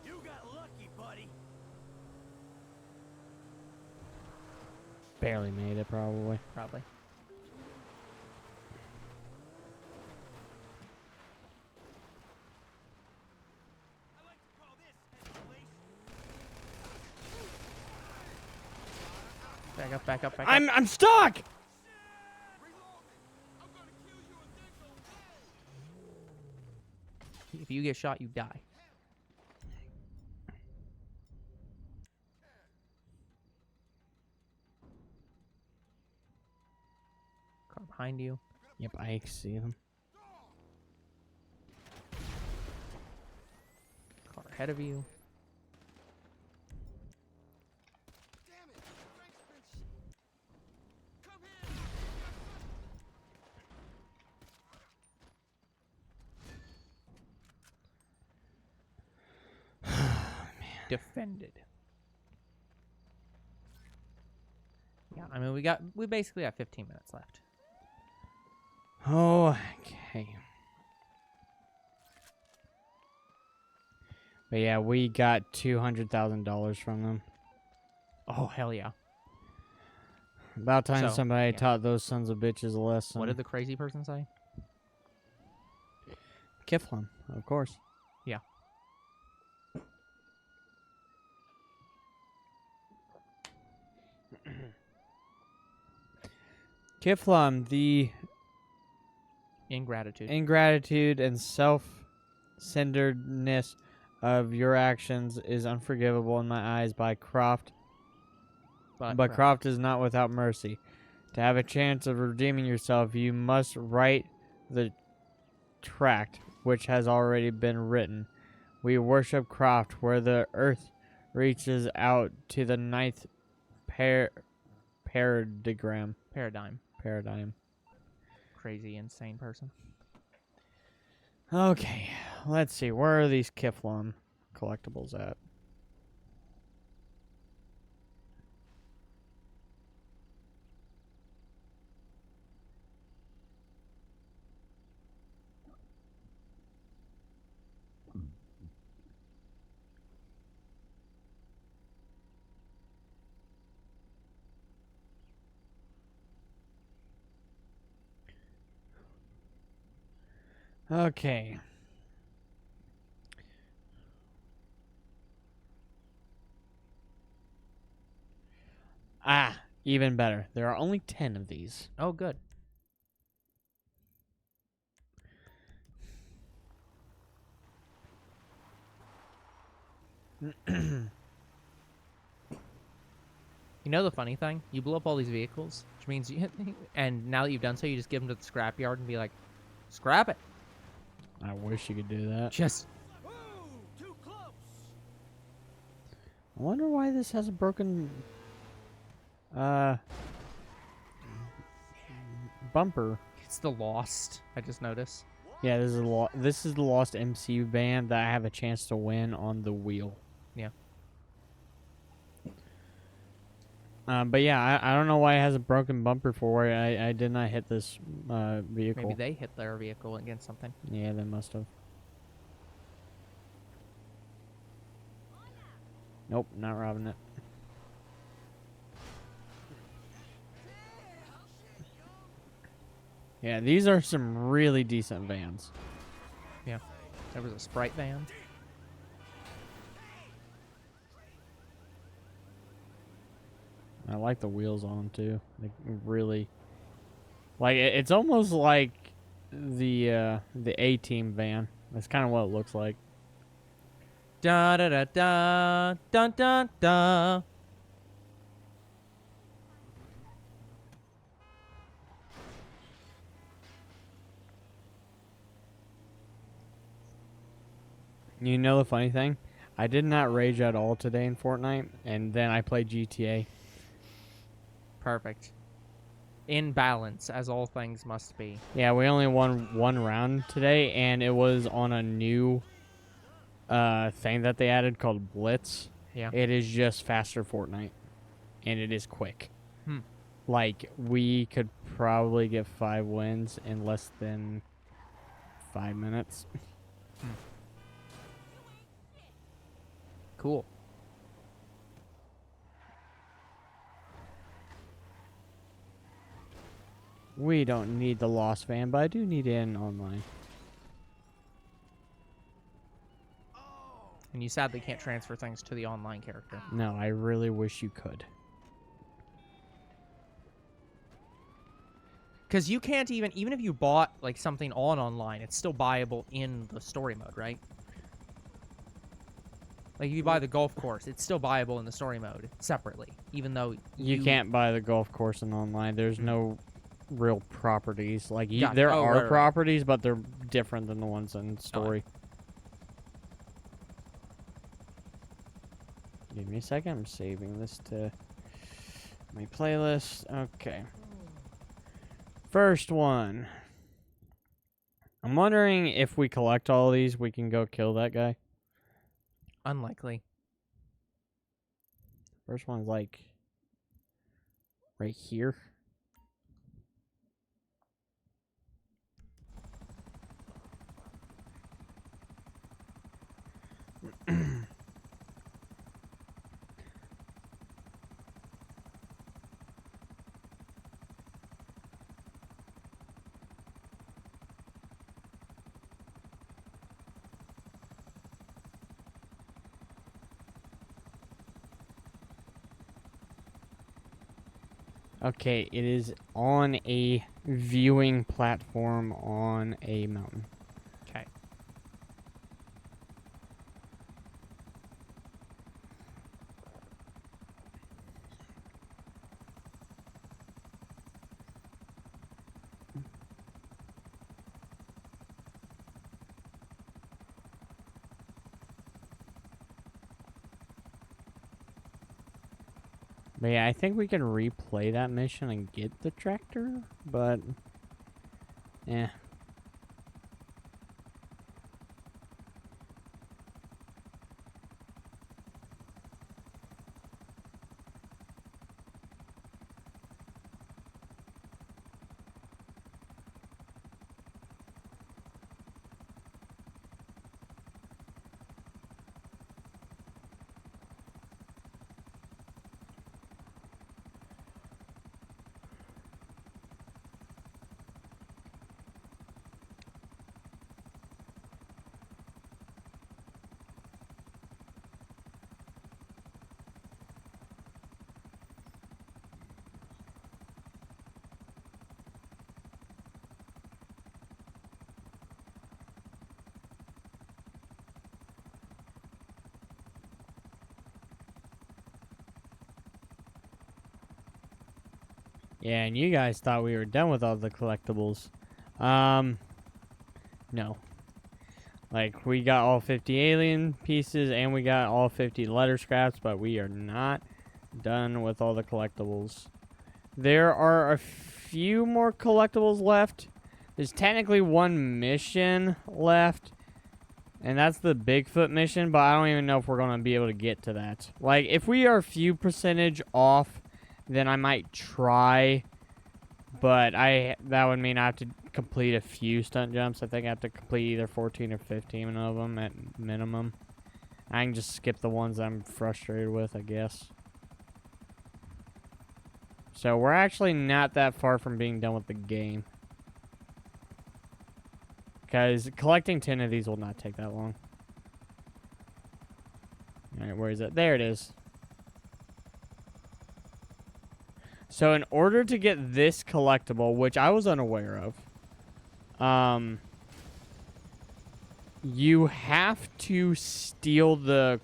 You got lucky, buddy. Barely made it, probably. Probably. I like to call this escalation. Back up, back up, back up. I'm stuck! If you get shot, you die. Car behind you. Yep, I see them. Car ahead of you. Defended. Yeah, I mean we basically have 15 minutes left. Oh, okay. But yeah, we got $200,000 from them. Oh hell yeah. About time So, somebody yeah. taught those sons of bitches a lesson. What did the crazy person say? Kifflom, of course. Yeah. Kifflom, the Ingratitude. ingratitude and self-centeredness of your actions is unforgivable in my eyes by Croft. But Croft is not without mercy. To have a chance of redeeming yourself, you must write the tract which has already been written. We worship Croft where the earth reaches out to the ninth paradigm. Crazy, insane person. Okay, let's see. Where are these Kifflom collectibles at? Okay. Ah, even better. There are only 10 of these. Oh, good. You know the funny thing? You blew up all these vehicles, which means you and now that you've done so, you just give them to the scrapyard and be like, scrap it. I wish you could do that. Just Whoa! Too close! I wonder why this has a broken bumper. it's the Lost. I just noticed. Yeah, this is the lost MCU band that I have a chance to win on the wheel. Yeah. But yeah, I don't know why it has a broken bumper for it. I did not hit this vehicle. Maybe they hit their vehicle against something. Yeah, they must have. Nope, not robbing it. Yeah, these are some really decent vans. Yeah. There was a Sprite van. I like the wheels on them too. They really, like it's almost like the A-Team van. That's kind of what it looks like. Da da da da dun dun da. You know the funny thing? I did not rage at all today in Fortnite, and then I played GTA. Perfect. In balance, as all things must be. Yeah, we only won one round today, and it was on a new thing that they added called Blitz. Yeah. It is just faster Fortnite, and it is quick. Hmm. Like, we could probably get 5 wins in less than 5 minutes. Cool. We don't need the Lost van, but I do need in online. And you sadly can't transfer things to the online character. No, I really wish you could. Because you can't even if you bought like something on online, it's still buyable in the story mode, right? Like if you buy the golf course, it's still buyable in the story mode separately, even though You can't buy the golf course in online. There's no real properties. Like, Gotcha. there Oh, are right, right. properties, but they're different than the ones in story. Give me a second. I'm saving this to my playlist. Okay. First one. I'm wondering if we collect all these, we can go kill that guy. Unlikely. First one's like right here. Okay, it is on a viewing platform on a mountain. Okay. But yeah, I think we can replay that mission and get the tractor, but yeah. Yeah, and you guys thought we were done with all the collectibles. No. Like, we got all 50 alien pieces, and we got all 50 letter scraps, but we are not done with all the collectibles. There are a few more collectibles left. There's technically one mission left, and that's the Bigfoot mission, but I don't even know if we're going to be able to get to that. Like, if we are a few percentage off, then I might try, but that would mean I have to complete a few stunt jumps. I think I have to complete either 14 or 15 of them at minimum. I can just skip the ones I'm frustrated with, I guess. So we're actually not that far from being done with the game. Because collecting 10 of these will not take that long. Alright, where is it? There it is. So in order to get this collectible, which I was unaware of, you have to steal the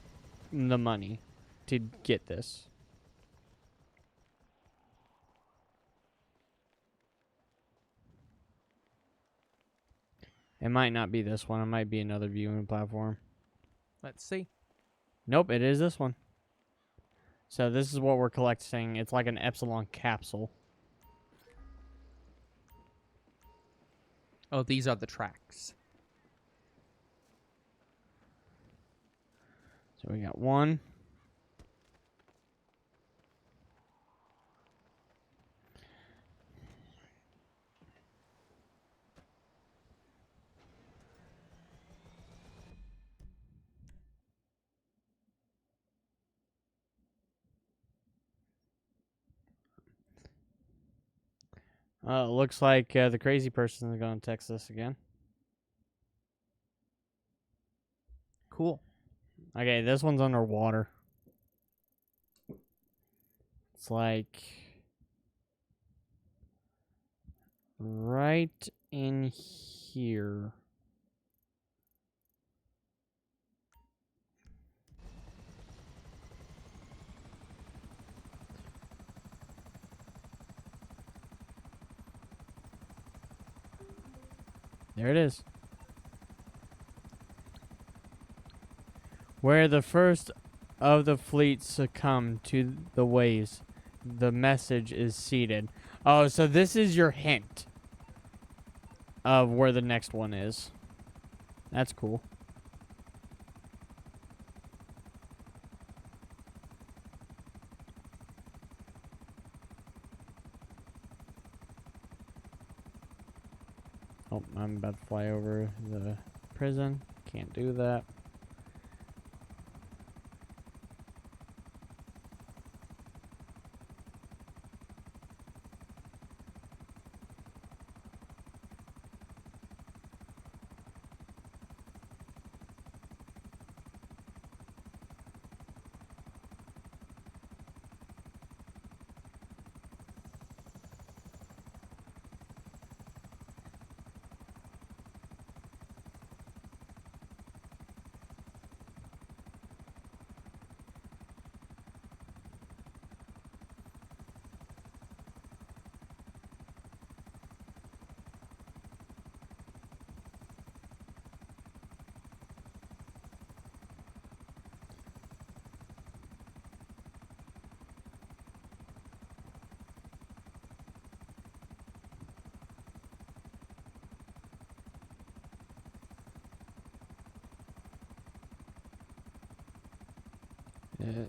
money to get this. It might not be this one. It might be another viewing platform. Let's see. Nope, it is this one. So this is what we're collecting. It's like an Epsilon capsule. Oh, these are the tracks. So we got one. Looks like the crazy person is going to text us again. Cool. Okay, this one's underwater. It's like right in here. There it is. Where the first of the fleet succumbed to the waves, the message is seated. Oh, so this is your hint of where the next one is. That's cool. Oh, I'm about to fly over the prison. Can't do that.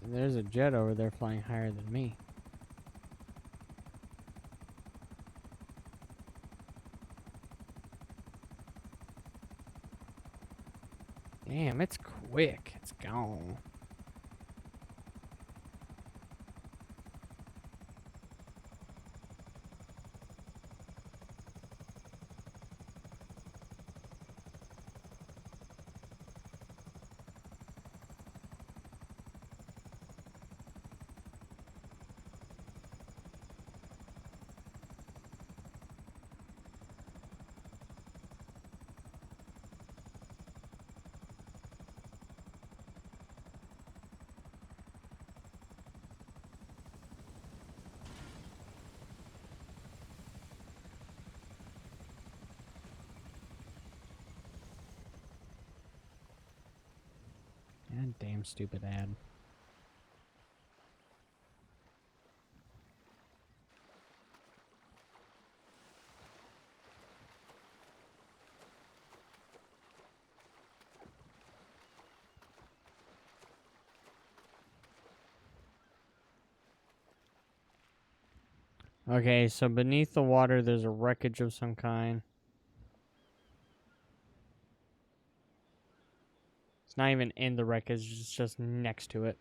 There's a jet over there flying higher than me. Damn, it's quick. It's gone. Damn stupid ad. Okay, so beneath the water, there's a wreckage of some kind. It's not even in the wreckage, it's just next to it.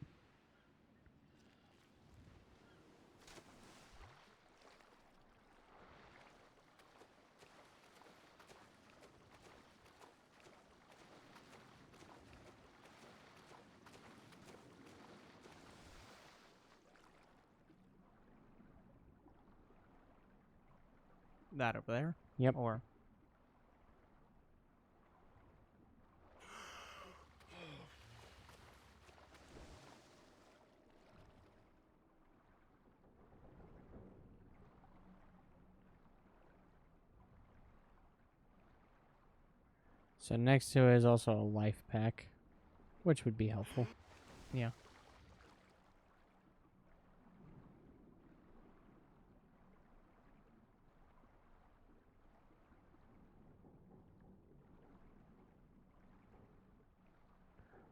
That over there? Yep. Or So next to it is also a life pack, which would be helpful. yeah.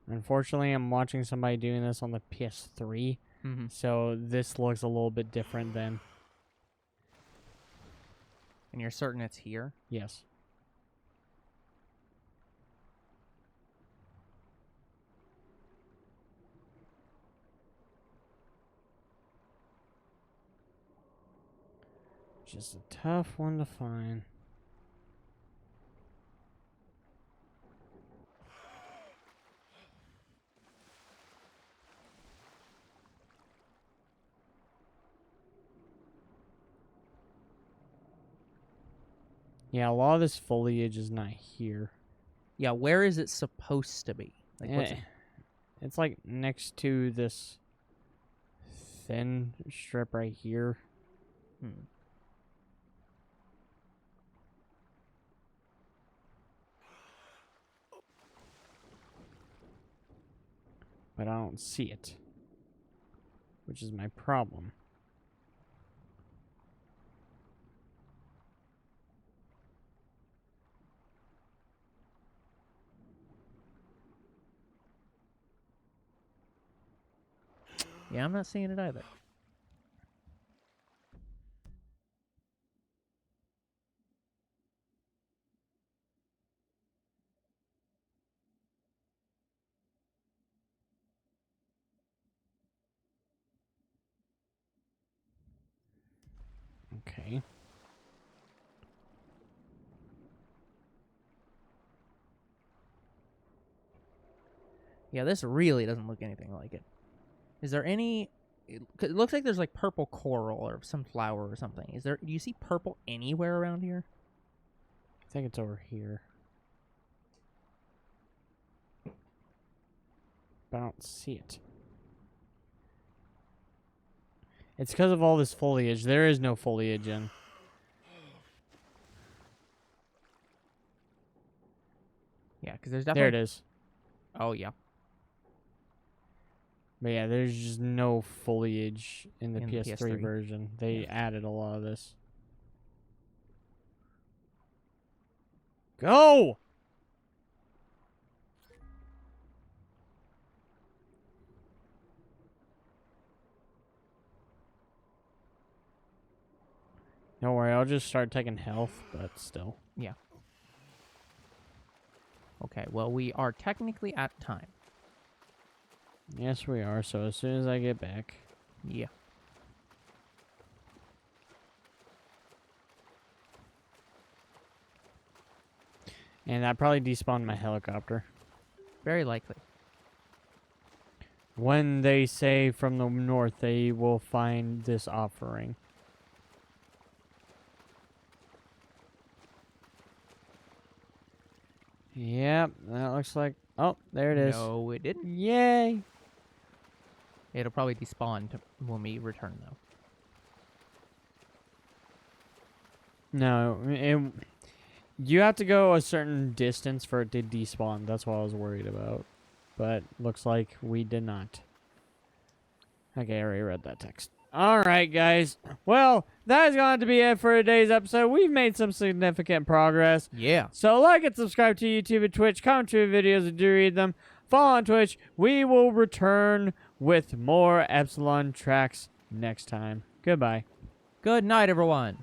Unfortunately, I'm watching somebody doing this on the PS3, Mm-hmm. so this looks a little bit different than... And you're certain it's here? Yes. Just a tough one to find. Yeah, a lot of this foliage is not here. Yeah, where is it supposed to be? Like, what's it? It's like next to this thin strip right here. Hmm. But I don't see it, which is my problem. Yeah, I'm not seeing it either. Okay. Yeah, this really doesn't look anything like it. Is there any... It looks like there's like purple coral or some flower or something. Is there... Do you see purple anywhere around here? I think it's over here. But I don't see it. It's because of all this foliage. There is no foliage in. Yeah, because there's There definitely... it is. Oh, yeah. But yeah, there's just no foliage in the In the PS3 PS3. version. They Yeah. added a lot of this. Go! Don't worry, I'll just start taking health, but still. Yeah. Okay, well, we are technically at time. Yes, we are, so as soon as I get back. Yeah. And that probably despawned my helicopter. Very likely. When they say from the north, they will find this offering. Yep, that looks like... Oh, there it is. No, it didn't. Yay! It'll probably despawn when we return, though. No, you have to go a certain distance for it to despawn. That's what I was worried about. but looks like we did not. Okay, I already read that text. All right, guys. Well, that is going to be it for today's episode. We've made some significant progress. Yeah. So like and subscribe to YouTube and Twitch. Comment to the videos and do read them. Follow on Twitch. We will return with more Epsilon tracks next time. Goodbye. Good night, everyone.